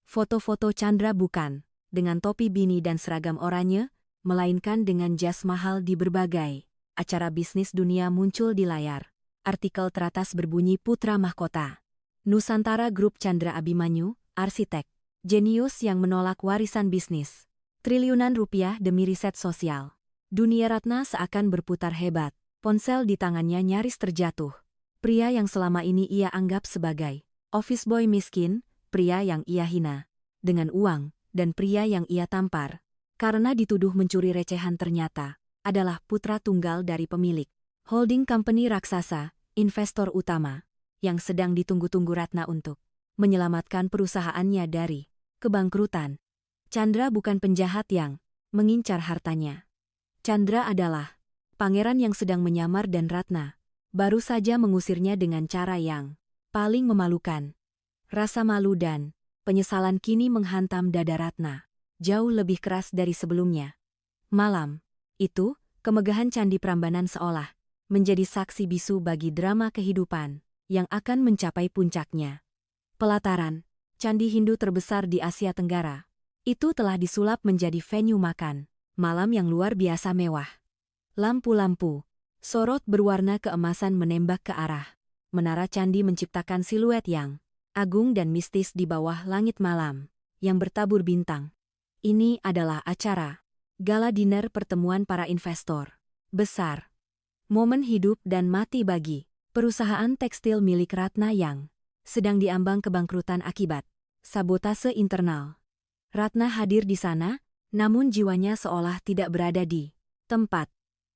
Foto-foto Chandra bukan dengan topi bini dan seragam oranye, melainkan dengan jas mahal di berbagai acara bisnis dunia muncul di layar. Artikel teratas berbunyi Putra Mahkota Nusantara Group Chandra Abimanyu, arsitek, jenius yang menolak warisan bisnis. Triliunan rupiah demi riset sosial. Dunia Ratna seakan berputar hebat. Ponsel di tangannya nyaris terjatuh. Pria yang selama ini ia anggap sebagai office boy miskin, pria yang ia hina dengan uang, dan pria yang ia tampar karena dituduh mencuri recehan ternyata adalah putra tunggal dari pemilik holding company raksasa, investor utama, yang sedang ditunggu-tunggu Ratna untuk menyelamatkan perusahaannya dari kebangkrutan. Chandra bukan penjahat yang mengincar hartanya. Chandra adalah pangeran yang sedang menyamar dan Ratna baru saja mengusirnya dengan cara yang paling memalukan. Rasa malu dan penyesalan kini menghantam dada Ratna, jauh lebih keras dari sebelumnya. Malam itu, kemegahan Candi Prambanan seolah menjadi saksi bisu bagi drama kehidupan yang akan mencapai puncaknya. Pelataran Candi Hindu terbesar di Asia Tenggara itu telah disulap menjadi venue makan malam yang luar biasa mewah. Lampu-lampu sorot berwarna keemasan menembak ke arah menara candi menciptakan siluet yang agung dan mistis di bawah langit malam yang bertabur bintang. Ini adalah acara gala dinner pertemuan para investor besar. Momen hidup dan mati bagi perusahaan tekstil milik Ratna yang sedang diambang kebangkrutan akibat sabotase internal. Ratna hadir di sana, namun jiwanya seolah tidak berada di tempat.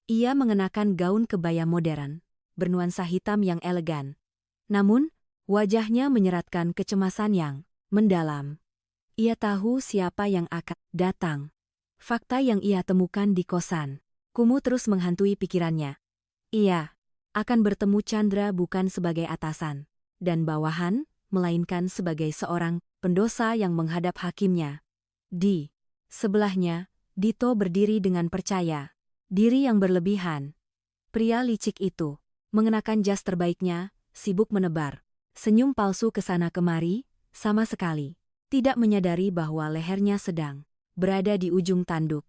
Ia mengenakan gaun kebaya modern, bernuansa hitam yang elegan. Namun, wajahnya menyeratkan kecemasan yang mendalam. Ia tahu siapa yang akan datang. Fakta yang ia temukan di kosan kumuh terus menghantui pikirannya. Ia akan bertemu Chandra bukan sebagai atasan dan bawahan, melainkan sebagai seorang pendosa yang menghadap hakimnya. Di sebelahnya, Dito berdiri dengan percaya diri yang berlebihan. Pria licik itu mengenakan jas terbaiknya, sibuk menebar senyum palsu ke sana kemari, sama sekali tidak menyadari bahwa lehernya sedang berada di ujung tanduk.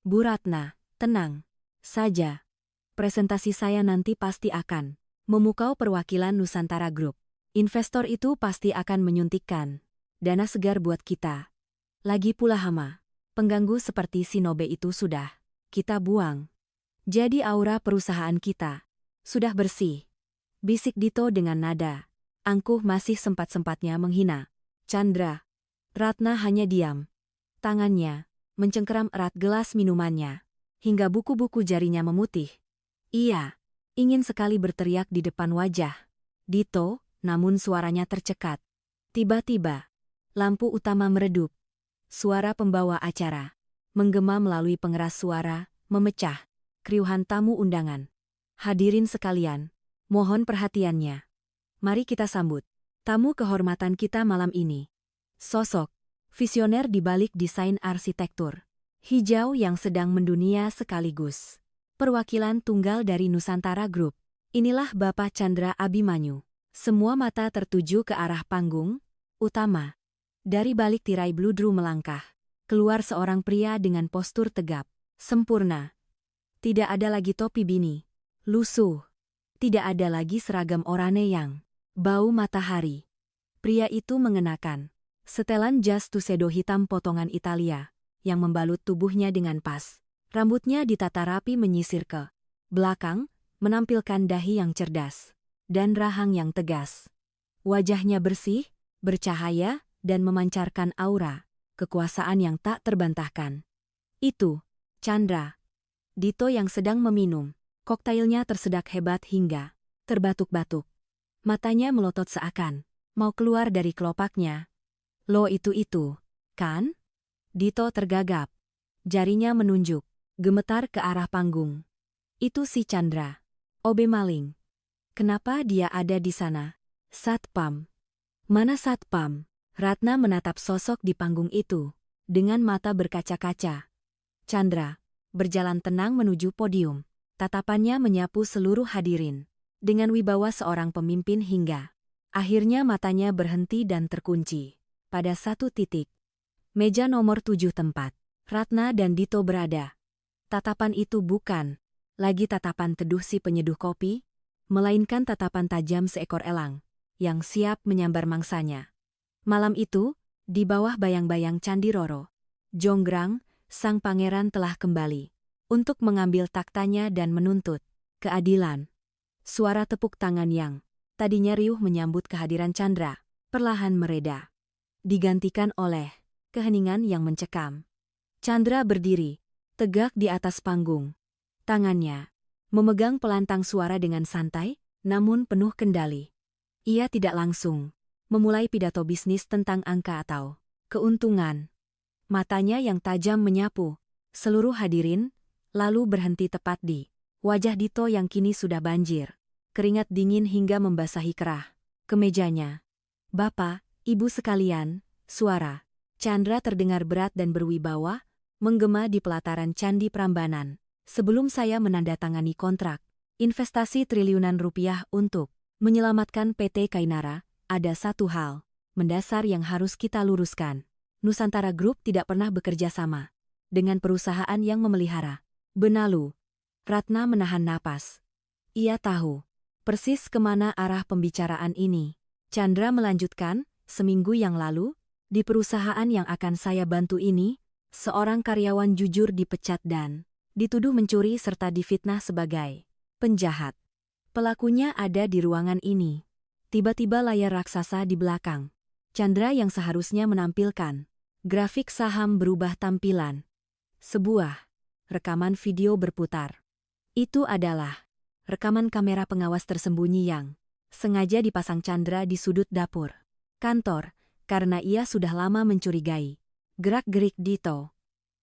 Bu Ratna, tenang saja. Presentasi saya nanti pasti akan memukau perwakilan Nusantara Group. Investor itu pasti akan menyuntikkan dana segar buat kita. Lagi pula hama pengganggu seperti Shinobe itu sudah kita buang. Jadi aura perusahaan kita sudah bersih. Bisik Dito dengan nada angkuh masih sempat-sempatnya menghina Chandra. Ratna hanya diam. Tangannya mencengkeram erat gelas minumannya, hingga buku-buku jarinya memutih. Ia ingin sekali berteriak di depan wajah Dito, namun suaranya tercekat. Tiba-tiba, lampu utama meredup. Suara pembawa acara menggema melalui pengeras suara, memecah keriuhan tamu undangan. Hadirin sekalian, mohon perhatiannya. Mari kita sambut tamu kehormatan kita malam ini. Sosok visioner di balik desain arsitektur hijau yang sedang mendunia sekaligus. Perwakilan tunggal dari Nusantara Group. Inilah Bapak Chandra Abimanyu. Semua mata tertuju ke arah panggung utama. Dari balik tirai bludru melangkah keluar seorang pria dengan postur tegap, sempurna. Tidak ada lagi topi bini lusuh. Tidak ada lagi seragam oranye yang bau matahari. Pria itu mengenakan Setelan jas tuxedo hitam potongan Italia, yang membalut tubuhnya dengan pas. Rambutnya ditata rapi menyisir ke belakang, menampilkan dahi yang cerdas dan rahang yang tegas. Wajahnya bersih, bercahaya, dan memancarkan aura kekuasaan yang tak terbantahkan. Itu Chandra. Dito yang sedang meminum koktailnya tersedak hebat hingga terbatuk-batuk. Matanya melotot seakan mau keluar dari kelopaknya. Lo itu, kan? Dito tergagap. Jarinya menunjuk, gemetar ke arah panggung. Itu si Chandra. OB maling. Kenapa dia ada di sana? Satpam. Mana Satpam? Ratna menatap sosok di panggung itu, dengan mata berkaca-kaca. Chandra berjalan tenang menuju podium. Tatapannya menyapu seluruh hadirin, dengan wibawa seorang pemimpin hingga akhirnya matanya berhenti dan terkunci pada satu titik. Meja nomor 7 tempat Ratna dan Dito berada. Tatapan itu bukan lagi tatapan teduh si penyeduh kopi, melainkan tatapan tajam seekor elang yang siap menyambar mangsanya. Malam itu, di bawah bayang-bayang Candi Roro, Jonggrang, sang pangeran telah kembali untuk mengambil taktanya dan menuntut keadilan. Suara tepuk tangan yang tadinya riuh menyambut kehadiran Chandra perlahan mereda, digantikan oleh keheningan yang mencekam. Chandra berdiri tegak di atas panggung. Tangannya memegang pelantang suara dengan santai, namun penuh kendali. Ia tidak langsung memulai pidato bisnis tentang angka atau keuntungan. Matanya yang tajam menyapu seluruh hadirin, lalu berhenti tepat di wajah Dito yang kini sudah banjir keringat dingin hingga membasahi kerah kemejanya. Bapak, Ibu sekalian, suara Chandra terdengar berat dan berwibawa, menggema di pelataran Candi Prambanan. Sebelum saya menandatangani kontrak investasi triliunan rupiah untuk menyelamatkan PT Kainara, ada satu hal mendasar yang harus kita luruskan. Nusantara Group tidak pernah bekerja sama dengan perusahaan yang memelihara benalu. Ratna menahan napas. Ia tahu persis kemana arah pembicaraan ini. Chandra melanjutkan, seminggu yang lalu, di perusahaan yang akan saya bantu ini, seorang karyawan jujur dipecat dan dituduh mencuri serta difitnah sebagai penjahat. Pelakunya ada di ruangan ini. Tiba-tiba layar raksasa di belakang Chandra yang seharusnya menampilkan grafik saham berubah tampilan. Sebuah rekaman video berputar. Itu adalah rekaman kamera pengawas tersembunyi yang sengaja dipasang Chandra di sudut dapur kantor, karena ia sudah lama mencurigai gerak-gerik Dito.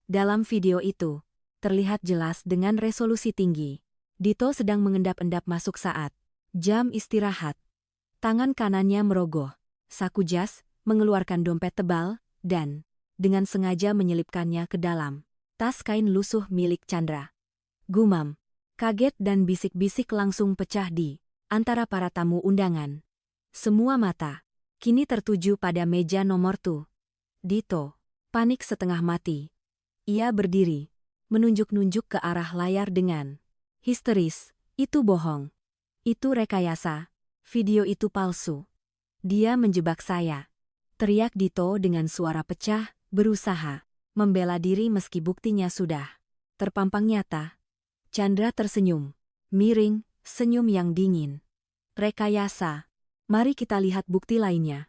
Dalam video itu, terlihat jelas dengan resolusi tinggi, Dito sedang mengendap-endap masuk saat jam istirahat. Tangan kanannya merogoh saku jas, mengeluarkan dompet tebal, dan dengan sengaja menyelipkannya ke dalam tas kain lusuh milik Chandra. Gumam, kaget dan bisik-bisik langsung pecah di antara para tamu undangan. Semua mata kini tertuju pada meja nomor 2. Dito panik setengah mati. Ia berdiri, menunjuk-nunjuk ke arah layar dengan histeris. Itu bohong. Itu rekayasa. Video itu palsu. Dia menjebak saya. Teriak Dito dengan suara pecah, berusaha membela diri meski buktinya sudah terpampang nyata. Chandra tersenyum, miring, senyum yang dingin. Rekayasa. Mari kita lihat bukti lainnya.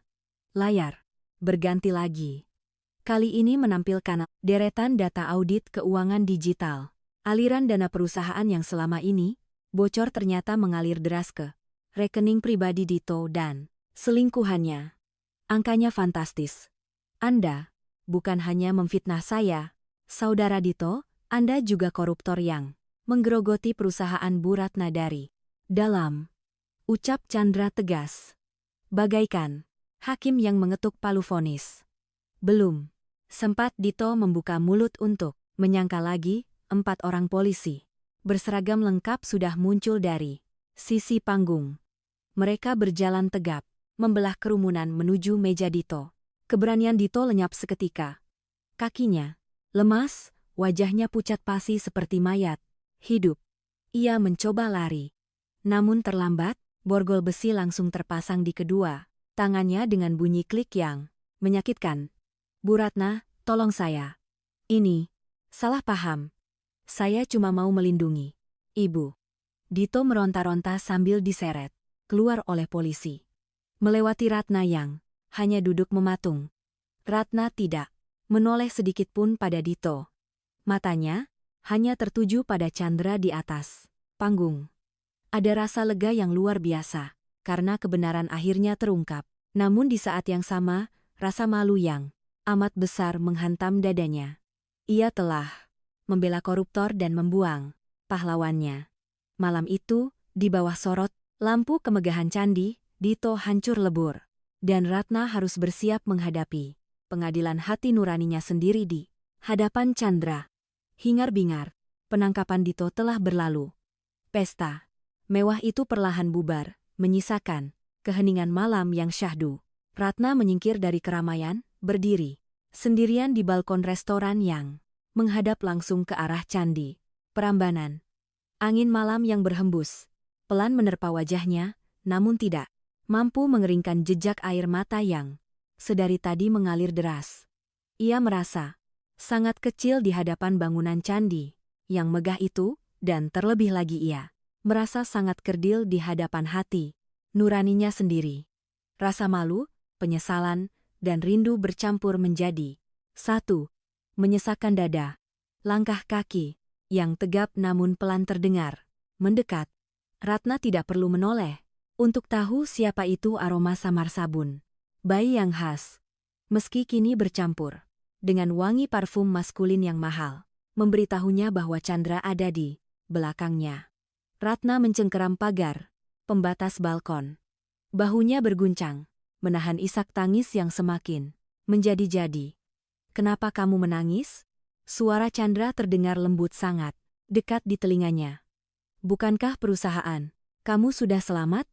Layar berganti lagi. Kali ini menampilkan deretan data audit keuangan digital. Aliran dana perusahaan yang selama ini bocor ternyata mengalir deras ke rekening pribadi Dito dan selingkuhannya. Angkanya fantastis. Anda bukan hanya memfitnah saya, Saudara Dito, Anda juga koruptor yang menggerogoti perusahaan Bu Ratna dari dalam. Ucap Chandra tegas. Bagaikan hakim yang mengetuk palu vonis. Belum sempat Dito membuka mulut untuk menyangka lagi, 4 orang polisi berseragam lengkap sudah muncul dari sisi panggung. Mereka berjalan tegap, membelah kerumunan menuju meja Dito. Keberanian Dito lenyap seketika. Kakinya lemas, wajahnya pucat pasi seperti mayat hidup. Ia mencoba lari. Namun terlambat, borgol besi langsung terpasang di kedua tangannya dengan bunyi klik yang Menyakitkan. Bu Ratna, tolong saya. Ini, salah paham. Saya cuma mau melindungi Ibu. Dito meronta-ronta sambil diseret keluar oleh polisi. Melewati Ratna yang hanya duduk mematung. Ratna tidak menoleh sedikit pun pada Dito. Matanya hanya tertuju pada Chandra di atas panggung. Ada rasa lega yang luar biasa, karena kebenaran akhirnya terungkap. Namun di saat yang sama, rasa malu yang amat besar menghantam dadanya. Ia telah membela koruptor dan membuang pahlawannya. Malam itu, di bawah sorot lampu kemegahan candi, Dito hancur lebur. Dan Ratna harus bersiap menghadapi pengadilan hati nuraninya sendiri di hadapan Chandra. Hingar-bingar, penangkapan Dito telah berlalu. Pesta mewah itu perlahan bubar, menyisakan keheningan malam yang syahdu. Ratna menyingkir dari keramaian, berdiri sendirian di balkon restoran yang menghadap langsung ke arah candi Prambanan. Angin malam yang berhembus pelan menerpa wajahnya, namun tidak mampu mengeringkan jejak air mata yang sedari tadi mengalir deras. Ia merasa sangat kecil di hadapan bangunan candi yang megah itu, dan terlebih lagi ia merasa sangat kerdil di hadapan hati nuraninya sendiri. Rasa malu, penyesalan, dan rindu bercampur menjadi satu, menyesakkan dada. Langkah kaki yang tegap namun pelan terdengar mendekat. Ratna tidak perlu menoleh untuk tahu siapa itu aroma samar sabun bayi yang khas. Meski kini bercampur dengan wangi parfum maskulin yang mahal, memberitahunya bahwa Chandra ada di belakangnya. Ratna mencengkeram pagar pembatas balkon. Bahunya berguncang, menahan isak tangis yang semakin menjadi-jadi. "Kenapa kamu menangis?" Suara Chandra terdengar lembut sangat dekat di telinganya. "Bukankah perusahaan kamu sudah selamat?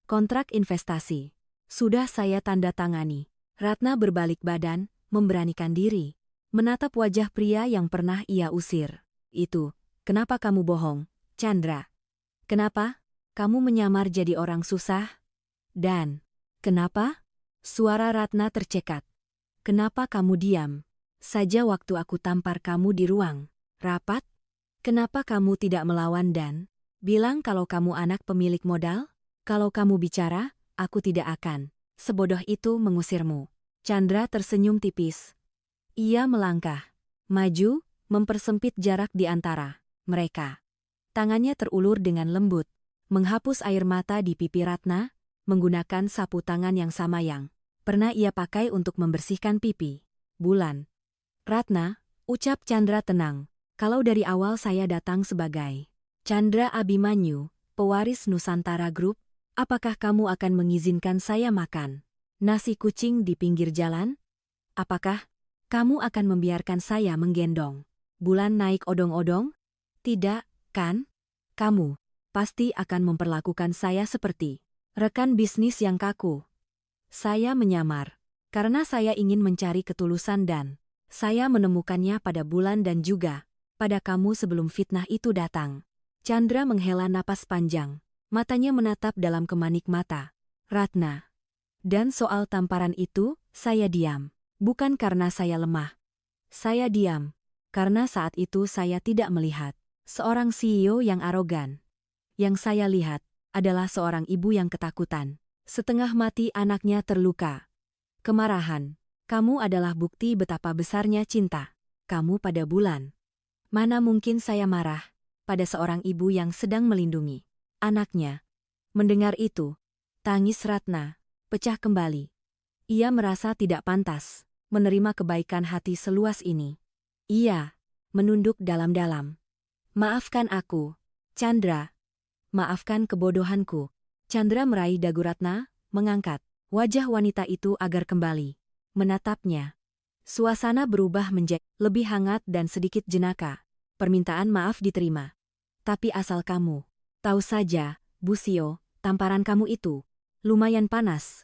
Kontrak investasi sudah saya tanda tangani." Ratna berbalik badan, memberanikan diri menatap wajah pria yang pernah ia usir. "Itu, kenapa kamu bohong, Chandra? Kenapa kamu menyamar jadi orang susah? Dan kenapa?" Suara Ratna tercekat. "Kenapa kamu diam saja waktu aku tampar kamu di ruang rapat? Kenapa kamu tidak melawan dan bilang kalau kamu anak pemilik modal? Kalau kamu bicara, aku tidak akan sebodoh itu mengusirmu." Chandra tersenyum tipis. Ia melangkah maju, mempersempit jarak di antara mereka. Tangannya terulur dengan lembut, menghapus air mata di pipi Ratna, menggunakan sapu tangan yang sama yang pernah ia pakai untuk membersihkan pipi Bulan. "Ratna," ucap Chandra tenang, "kalau dari awal saya datang sebagai Chandra Abimanyu, pewaris Nusantara Group, apakah kamu akan mengizinkan saya makan nasi kucing di pinggir jalan? Apakah kamu akan membiarkan saya menggendong Bulan naik odong-odong? Tidak, kan? Kamu pasti akan memperlakukan saya seperti rekan bisnis yang kaku." "Saya menyamar karena saya ingin mencari ketulusan dan saya menemukannya pada Bulan dan juga pada kamu sebelum fitnah itu datang." Chandra menghela napas panjang, matanya menatap dalam kemanik mata Ratna. "Dan soal tamparan itu, saya diam. Bukan karena saya lemah. Saya diam karena saat itu saya tidak melihat seorang CEO yang arogan. Yang saya lihat adalah seorang ibu yang ketakutan. Setengah mati anaknya terluka. Kemarahan kamu adalah bukti betapa besarnya cinta kamu pada Bulan. Mana mungkin saya marah pada seorang ibu yang sedang melindungi anaknya." Mendengar itu, tangis Ratna pecah kembali. Ia merasa tidak pantas menerima kebaikan hati seluas ini. Ia menunduk dalam-dalam. "Maafkan aku, Chandra. Maafkan kebodohanku." Chandra meraih dagu Ratna, mengangkat wajah wanita itu agar kembali menatapnya. Suasana berubah menjadi lebih hangat dan sedikit jenaka. "Permintaan maaf diterima. Tapi asal kamu tahu saja, Busio, tamparan kamu itu lumayan panas."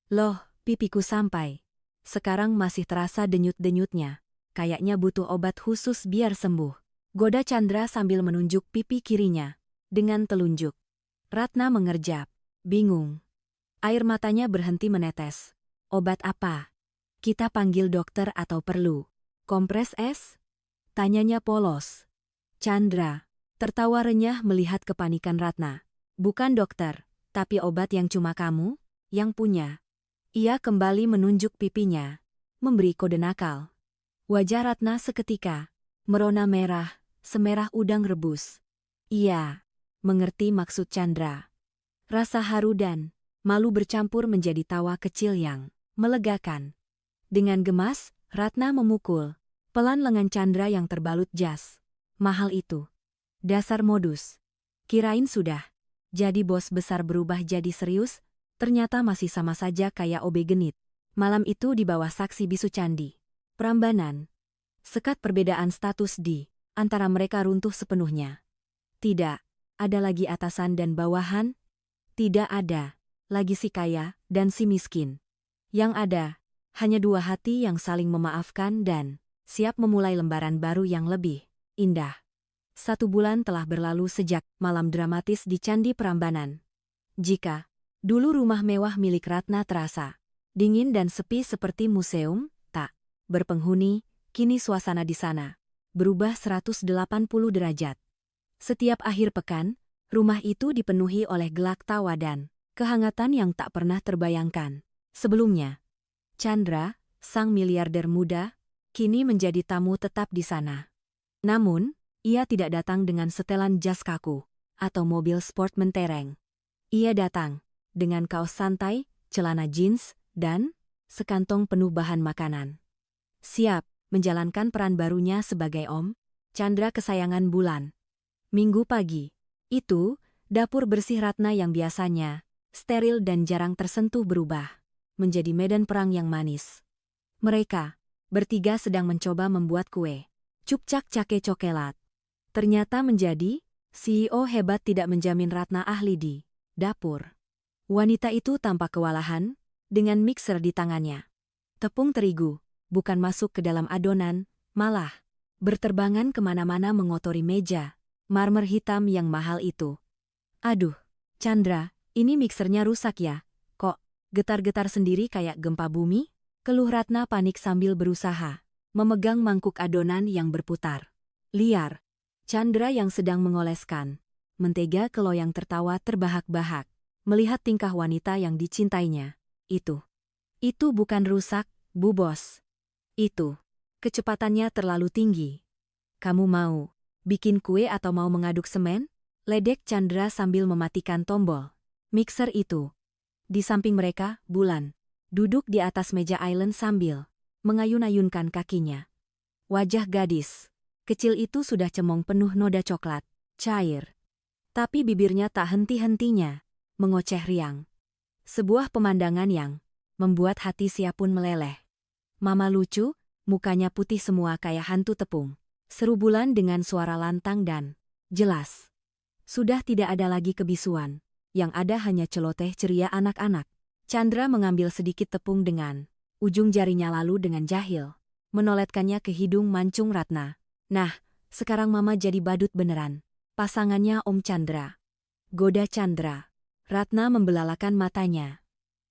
"Loh, pipiku sampai sekarang masih terasa denyut-denyutnya. Kayaknya butuh obat khusus biar sembuh." Goda Chandra sambil menunjuk pipi kirinya dengan telunjuk. Ratna mengerjap, bingung. Air matanya berhenti menetes. "Obat apa?" Kita panggil dokter atau perlu kompres es? Tanyanya polos. Chandra tertawa renyah melihat kepanikan Ratna. Bukan dokter, tapi obat yang cuma kamu yang punya. Ia kembali menunjuk pipinya, memberi kode nakal. Wajah Ratna seketika merona merah, semerah udang rebus. Ia mengerti maksud Chandra. Rasa haru dan malu bercampur menjadi tawa kecil yang melegakan. Dengan gemas, Ratna memukul pelan lengan Chandra yang terbalut jas. Mahal itu. Dasar modus. Kirain sudah jadi bos besar berubah jadi serius, ternyata masih sama saja kayak OB genit. Malam itu di bawah saksi bisu candi Prambanan. Sekat perbedaan status di antara mereka runtuh sepenuhnya. Tidak ada lagi atasan dan bawahan. Tidak ada lagi si kaya dan si miskin. Yang ada hanya dua hati yang saling memaafkan dan siap memulai lembaran baru yang lebih indah. 1 bulan telah berlalu sejak malam dramatis di Candi Prambanan. Jika dulu rumah mewah milik Ratna terasa dingin dan sepi seperti museum tak berpenghuni, kini suasana di sana berubah 180 derajat. Setiap akhir pekan, rumah itu dipenuhi oleh gelak tawa dan kehangatan yang tak pernah terbayangkan sebelumnya. Chandra, sang miliarder muda, kini menjadi tamu tetap di sana. Namun, ia tidak datang dengan setelan jas kaku atau mobil sport mentereng. Ia datang dengan kaos santai, celana jeans, dan sekantong penuh bahan makanan. Siap menjalankan peran barunya sebagai Om Chandra kesayangan bulan. Minggu pagi itu, dapur bersih Ratna yang biasanya steril dan jarang tersentuh berubah menjadi medan perang yang manis. Mereka bertiga sedang mencoba membuat kue cupcak cake cokelat. Ternyata menjadi CEO hebat tidak menjamin Ratna ahli di dapur. Wanita itu tampak kewalahan dengan mixer di tangannya. Tepung terigu bukan masuk ke dalam adonan, malah berterbangan kemana-mana mengotori meja marmer hitam yang mahal itu. Aduh, Chandra, ini mixernya rusak ya? Kok getar-getar sendiri kayak gempa bumi? Keluh Ratna panik sambil berusaha memegang mangkuk adonan yang berputar liar. Chandra yang sedang mengoleskan mentega ke loyang tertawa terbahak-bahak melihat tingkah wanita yang dicintainya. Itu bukan rusak, Bu Bos. Itu kecepatannya terlalu tinggi. Kamu mau bikin kue atau mau mengaduk semen? Ledek Chandra sambil mematikan tombol mixer itu. Di samping mereka, Bulan duduk di atas meja island sambil mengayun-ayunkan kakinya. Wajah gadis kecil itu sudah cemong penuh noda coklat, cair. Tapi bibirnya tak henti-hentinya mengoceh riang. Sebuah pemandangan yang membuat hati siapun meleleh. Mama lucu, mukanya putih semua kayak hantu tepung. Seru Bulan dengan suara lantang dan jelas. Sudah tidak ada lagi kebisuan. Yang ada hanya celoteh ceria anak-anak. Chandra mengambil sedikit tepung dengan ujung jarinya lalu dengan jahil menoletkannya ke hidung mancung Ratna. Nah, sekarang Mama jadi badut beneran. Pasangannya Om Chandra. Goda Chandra. Ratna membelalakan matanya.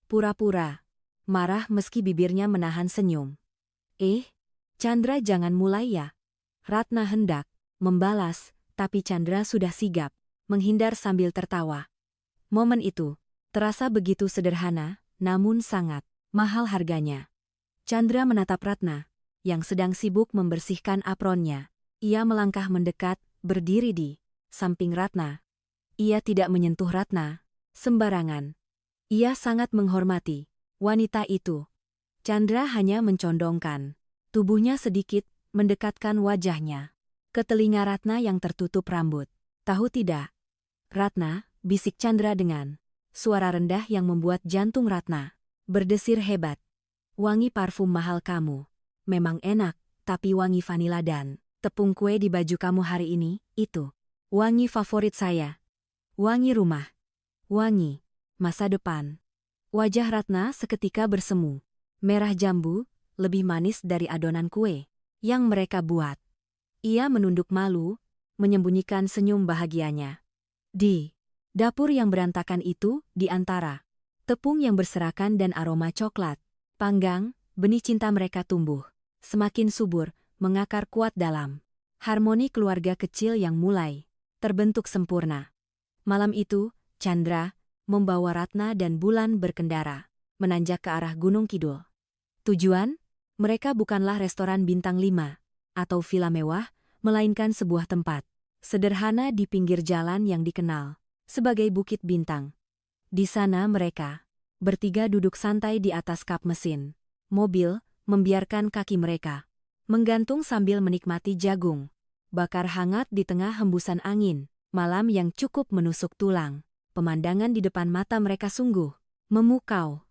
Pura-pura marah meski bibirnya menahan senyum. Chandra jangan mulai ya. Ratna hendak membalas, tapi Chandra sudah sigap menghindar sambil tertawa. Momen itu terasa begitu sederhana, namun sangat mahal harganya. Chandra menatap Ratna yang sedang sibuk membersihkan apronnya. Ia melangkah mendekat, berdiri di samping Ratna. Ia tidak menyentuh Ratna sembarangan. Ia sangat menghormati wanita itu. Chandra hanya mencondongkan tubuhnya sedikit, mendekatkan wajahnya ke telinga Ratna yang tertutup rambut. Tahu tidak? Ratna, bisik Chandra dengan suara rendah yang membuat jantung Ratna berdesir hebat. Wangi parfum mahal kamu memang enak, tapi wangi vanila dan tepung kue di baju kamu hari ini, itu wangi favorit saya. Wangi rumah. Wangi masa depan. Wajah Ratna seketika bersemu. Merah jambu, lebih manis dari adonan kue yang mereka buat. Ia menunduk malu, menyembunyikan senyum bahagianya. Di dapur yang berantakan itu, di antara tepung yang berserakan dan aroma coklat panggang, benih cinta mereka tumbuh. Semakin subur, mengakar kuat dalam. Harmoni keluarga kecil yang mulai terbentuk sempurna. Malam itu, Chandra membawa Ratna dan Bulan berkendara, menanjak ke arah Gunung Kidul. Tujuan? Mereka bukanlah restoran bintang 5 atau villa mewah, melainkan sebuah tempat sederhana di pinggir jalan yang dikenal sebagai Bukit Bintang. Di sana mereka bertiga duduk santai di atas kap mesin mobil, membiarkan kaki mereka menggantung sambil menikmati jagung bakar hangat di tengah hembusan angin. Malam yang cukup menusuk tulang. Pemandangan di depan mata mereka sungguh memukau.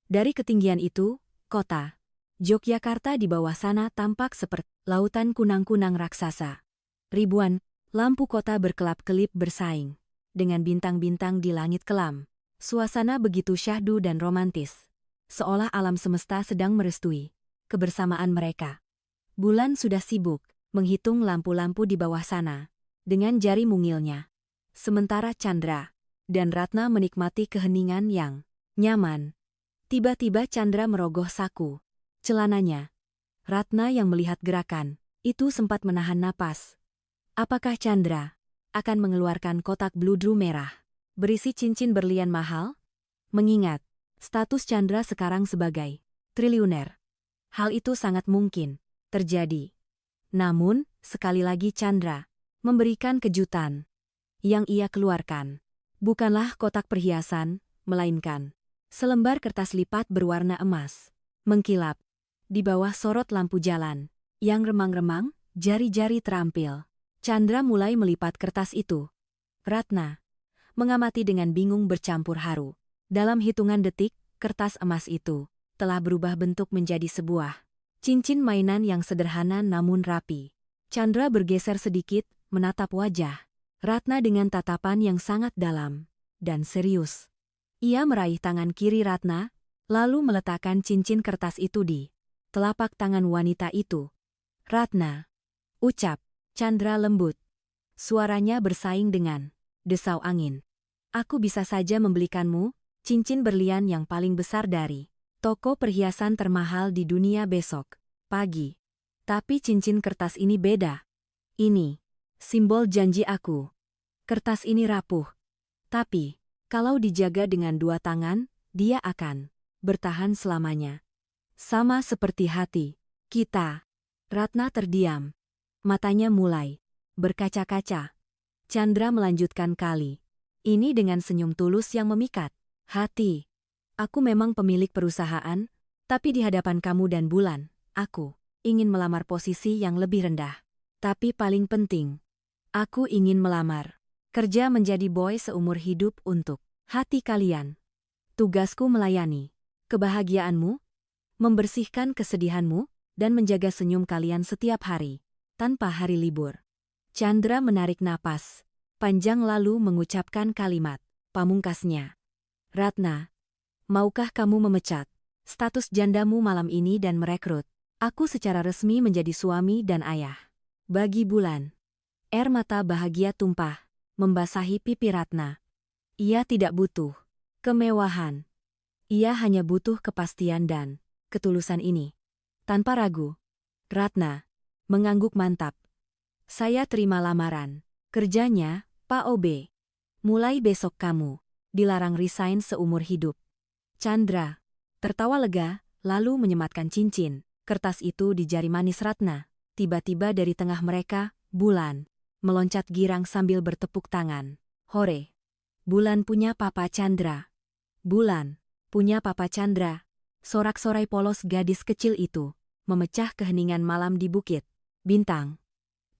Dari ketinggian itu, kota Yogyakarta di bawah sana tampak seperti lautan kunang-kunang raksasa. Ribuan lampu kota berkelap-kelip bersaing dengan bintang-bintang di langit kelam. Suasana begitu syahdu dan romantis, seolah alam semesta sedang merestui kebersamaan mereka. Bulan sudah sibuk menghitung lampu-lampu di bawah sana dengan jari mungilnya. Sementara Chandra dan Ratna menikmati keheningan yang nyaman. Tiba-tiba Chandra merogoh saku celananya. Ratna yang melihat gerakan itu sempat menahan napas. Apakah Chandra akan mengeluarkan kotak bludru merah berisi cincin berlian mahal? Mengingat status Chandra sekarang sebagai triliuner, hal itu sangat mungkin terjadi. Namun, sekali lagi Chandra memberikan kejutan. Yang ia keluarkan bukanlah kotak perhiasan, melainkan selembar kertas lipat berwarna emas, mengkilap di bawah sorot lampu jalan yang remang-remang, jari-jari terampil. Chandra mulai melipat kertas itu. Ratna mengamati dengan bingung bercampur haru. Dalam hitungan detik, kertas emas itu telah berubah bentuk menjadi sebuah cincin mainan yang sederhana namun rapi. Chandra bergeser sedikit, menatap wajah Ratna dengan tatapan yang sangat dalam dan serius. Ia meraih tangan kiri Ratna, lalu meletakkan cincin kertas itu di telapak tangan wanita itu. Ratna, ucap Chandra lembut. Suaranya bersaing dengan desau angin. Aku bisa saja membelikanmu cincin berlian yang paling besar dari toko perhiasan termahal di dunia besok pagi. Tapi cincin kertas ini beda. Ini simbol janji aku. Kertas ini rapuh. Tapi, kalau dijaga dengan 2 tangan, dia akan bertahan selamanya. Sama seperti hati kita. Ratna terdiam. Matanya mulai berkaca-kaca. Chandra melanjutkan kali ini dengan senyum tulus yang memikat. Hati. Aku memang pemilik perusahaan, tapi di hadapan kamu dan Bulan, aku ingin melamar posisi yang lebih rendah. Tapi paling penting, aku ingin melamar kerja menjadi boy seumur hidup untuk hati kalian. Tugasku melayani kebahagiaanmu, membersihkan kesedihanmu, dan menjaga senyum kalian setiap hari, tanpa hari libur. Chandra menarik napas panjang lalu mengucapkan kalimat pamungkasnya. Ratna, maukah kamu memecat status jandamu malam ini dan merekrut aku secara resmi menjadi suami dan ayah bagi Bulan? Air mata bahagia tumpah, membasahi pipi Ratna. Ia tidak butuh kemewahan. Ia hanya butuh kepastian dan ketulusan ini. Tanpa ragu, Ratna mengangguk mantap. Saya terima lamaran kerjanya, Pak OB. Mulai besok kamu dilarang resign seumur hidup. Chandra tertawa lega, lalu menyematkan cincin kertas itu di jari manis Ratna. Tiba-tiba dari tengah mereka, Bulan meloncat girang sambil bertepuk tangan. Hore! Bulan punya Papa Chandra. Bulan punya Papa Chandra. Sorak-sorai polos gadis kecil itu memecah keheningan malam di Bukit Bintang.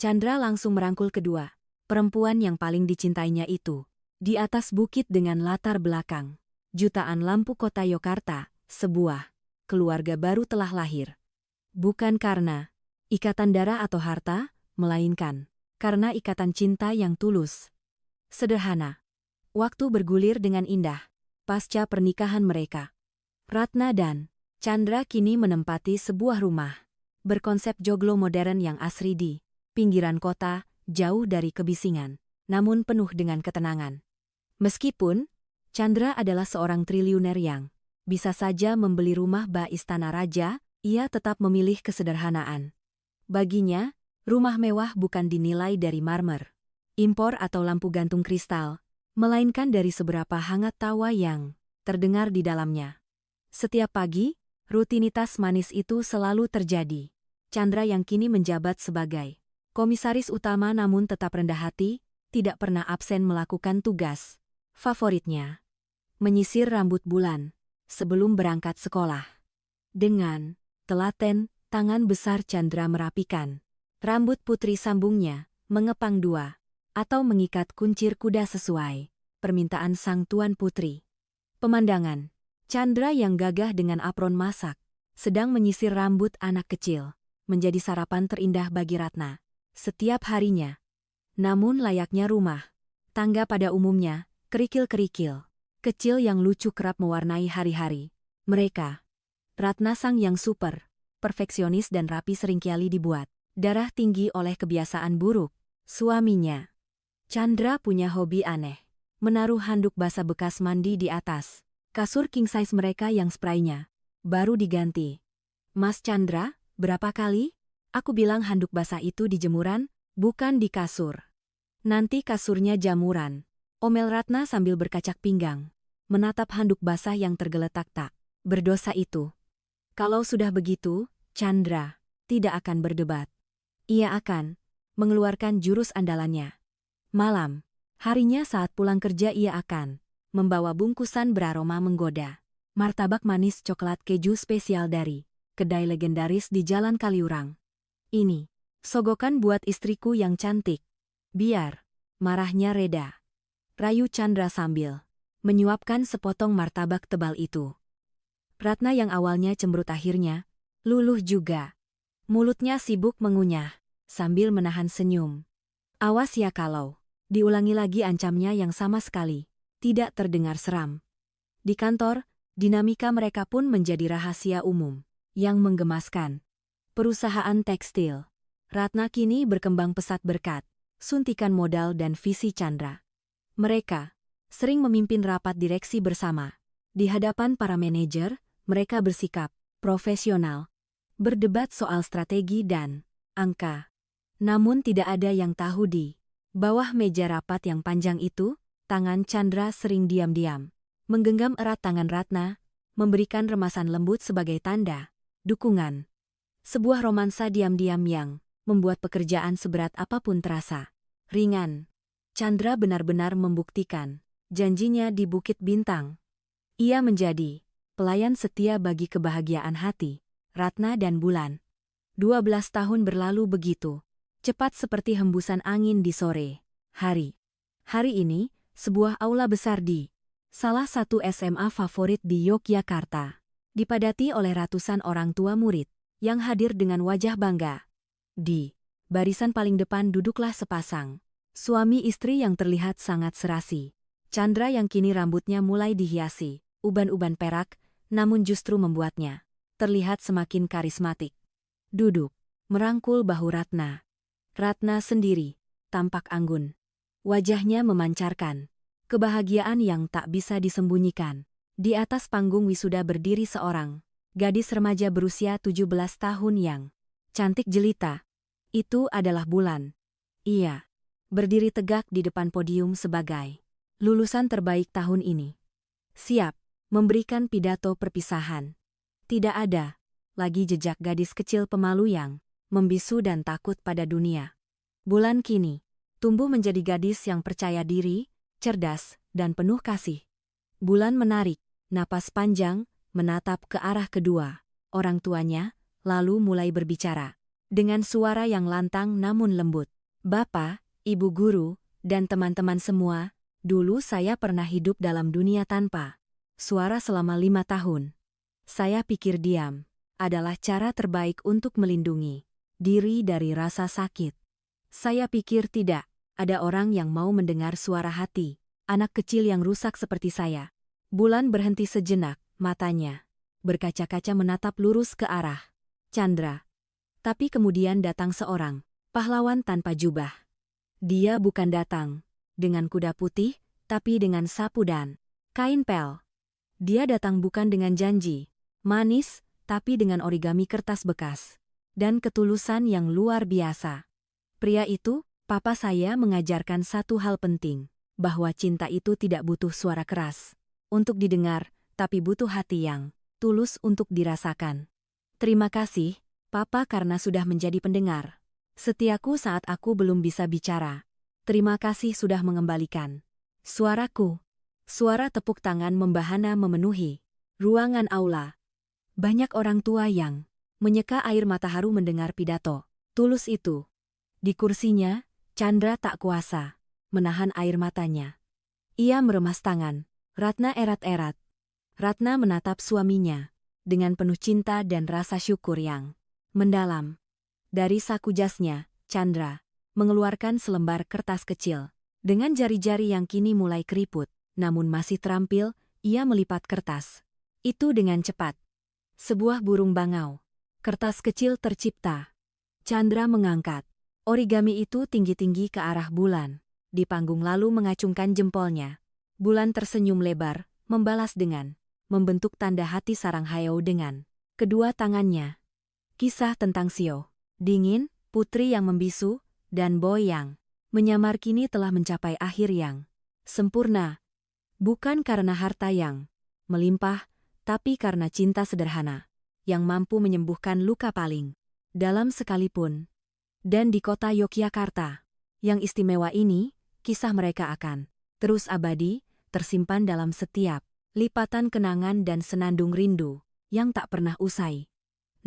Chandra langsung merangkul kedua perempuan yang paling dicintainya itu. Di atas bukit dengan latar belakang jutaan lampu kota Yogyakarta, sebuah keluarga baru telah lahir. Bukan karena ikatan darah atau harta, melainkan karena ikatan cinta yang tulus. Sederhana. Waktu bergulir dengan indah pasca pernikahan mereka. Ratna dan Chandra kini menempati sebuah rumah berkonsep joglo modern yang asri di pinggiran kota, jauh dari kebisingan, namun penuh dengan ketenangan. Meskipun Chandra adalah seorang triliuner yang bisa saja membeli rumah bak istana raja, ia tetap memilih kesederhanaan. Baginya, rumah mewah bukan dinilai dari marmer, impor atau lampu gantung kristal, melainkan dari seberapa hangat tawa yang terdengar di dalamnya. Setiap pagi, rutinitas manis itu selalu terjadi. Chandra yang kini menjabat sebagai komisaris utama namun tetap rendah hati, tidak pernah absen melakukan tugas favoritnya, menyisir rambut Bulan sebelum berangkat sekolah. Dengan telaten, tangan besar Chandra merapikan rambut putri sambungnya, mengepang dua, atau mengikat kuncir kuda sesuai permintaan sang tuan putri. Pemandangan Chandra yang gagah dengan apron masak, sedang menyisir rambut anak kecil, menjadi sarapan terindah bagi Ratna setiap harinya. Namun layaknya rumah tangga pada umumnya, kerikil-kerikil kecil yang lucu kerap mewarnai hari-hari mereka. Ratna sang yang super, perfeksionis dan rapi seringkali dibuat darah tinggi oleh kebiasaan buruk suaminya. Chandra punya hobi aneh, menaruh handuk basah bekas mandi di atas kasur king size mereka yang spraynya baru diganti. Mas Chandra, berapa kali aku bilang handuk basah itu di jemuran, bukan di kasur. Nanti kasurnya jamuran, omel Ratna sambil berkacak pinggang, menatap handuk basah yang tergeletak tak berdosa itu. Kalau sudah begitu, Chandra tidak akan berdebat. Ia akan mengeluarkan jurus andalannya. Malam, harinya saat pulang kerja ia akan membawa bungkusan beraroma menggoda. Martabak manis coklat keju spesial dari kedai legendaris di Jalan Kaliurang. Ini, sogokan buat istriku yang cantik. Biar marahnya reda, rayu Chandra sambil menyuapkan sepotong martabak tebal itu. Ratna yang awalnya cemberut akhirnya luluh juga. Mulutnya sibuk mengunyah, sambil menahan senyum. Awas ya kalau diulangi lagi, ancamnya yang sama sekali tidak terdengar seram. Di kantor, dinamika mereka pun menjadi rahasia umum yang menggemaskan. Perusahaan tekstil Ratna kini berkembang pesat berkat suntikan modal dan visi Chandra. Mereka sering memimpin rapat direksi bersama. Di hadapan para manajer, mereka bersikap profesional, berdebat soal strategi dan angka. Namun tidak ada yang tahu di bawah meja rapat yang panjang itu, tangan Chandra sering diam-diam menggenggam erat tangan Ratna, memberikan remasan lembut sebagai tanda dukungan. Sebuah romansa diam-diam yang membuat pekerjaan seberat apapun terasa ringan. Chandra benar-benar membuktikan janjinya di Bukit Bintang. Ia menjadi pelayan setia bagi kebahagiaan hati Ratna dan Bulan. 12 tahun berlalu begitu cepat seperti hembusan angin di sore hari. Hari ini, sebuah aula besar di salah satu SMA favorit di Yogyakarta dipadati oleh ratusan orang tua murid yang hadir dengan wajah bangga. Di barisan paling depan duduklah sepasang suami istri yang terlihat sangat serasi. Chandra yang kini rambutnya mulai dihiasi uban-uban perak, namun justru membuatnya terlihat semakin karismatik. Duduk, merangkul bahu Ratna. Ratna sendiri tampak anggun. Wajahnya memancarkan kebahagiaan yang tak bisa disembunyikan. Di atas panggung wisuda berdiri seorang gadis remaja berusia 17 tahun yang cantik jelita. Itu adalah Bulan. Ia berdiri tegak di depan podium sebagai lulusan terbaik tahun ini. Siap memberikan pidato perpisahan. Tidak ada lagi jejak gadis kecil pemalu yang membisu dan takut pada dunia. Bulan kini tumbuh menjadi gadis yang percaya diri, cerdas, dan penuh kasih. Bulan menarik napas panjang, menatap ke arah kedua orang tuanya, lalu mulai berbicara dengan suara yang lantang namun lembut. Bapak, Ibu guru, dan teman-teman semua, dulu saya pernah hidup dalam dunia tanpa suara selama 5 tahun. Saya pikir diam adalah cara terbaik untuk melindungi diri dari rasa sakit. Saya pikir tidak ada orang yang mau mendengar suara hati anak kecil yang rusak seperti saya. Bulan berhenti sejenak, matanya berkaca-kaca menatap lurus ke arah Chandra. Tapi kemudian datang seorang pahlawan tanpa jubah. Dia bukan datang dengan kuda putih, tapi dengan sapu dan kain pel. Dia datang bukan dengan janji manis, tapi dengan origami kertas bekas. Dan ketulusan yang luar biasa. Pria itu, papa saya mengajarkan satu hal penting, bahwa cinta itu tidak butuh suara keras untuk didengar, tapi butuh hati yang tulus untuk dirasakan. Terima kasih, Papa, karena sudah menjadi pendengar setiaku saat aku belum bisa bicara. Terima kasih sudah mengembalikan suaraku. Suara tepuk tangan membahana memenuhi ruangan aula. Banyak orang tua yang menyeka air mata haru mendengar pidato tulus itu. Di kursinya, Chandra tak kuasa menahan air matanya. Ia meremas tangan. Ratna erat-erat. Ratna menatap suaminya dengan penuh cinta dan rasa syukur yang mendalam. Dari saku jasnya, Chandra mengeluarkan selembar kertas kecil. Dengan jari-jari yang kini mulai keriput, namun masih terampil, ia melipat kertas itu dengan cepat. Sebuah burung bangau. Kertas kecil tercipta. Chandra mengangkat origami itu tinggi-tinggi ke arah bulan. Di panggung lalu mengacungkan jempolnya. Bulan tersenyum lebar, membalas dengan membentuk tanda hati sarang hayau dengan kedua tangannya. Kisah tentang Sio dingin, putri yang membisu, dan boy yang menyamar kini telah mencapai akhir yang sempurna. Bukan karena harta yang melimpah, tapi karena cinta sederhana yang mampu menyembuhkan luka paling dalam sekalipun. Dan di kota Yogyakarta yang istimewa ini, kisah mereka akan terus abadi, tersimpan dalam setiap lipatan kenangan dan senandung rindu yang tak pernah usai.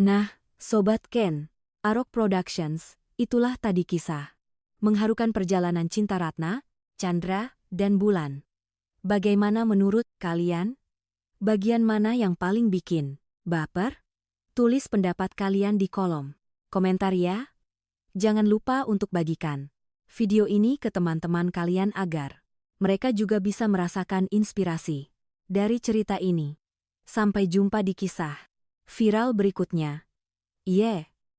Nah, Sobat Ken, Arok Productions, itulah tadi kisah mengharukan perjalanan cinta Ratna, Chandra, dan Bulan. Bagaimana menurut kalian? Bagian mana yang paling bikin baper? Tulis pendapat kalian di kolom komentar ya. Jangan lupa untuk bagikan video ini ke teman-teman kalian agar mereka juga bisa merasakan inspirasi dari cerita ini. Sampai jumpa di kisah viral berikutnya. Yeah.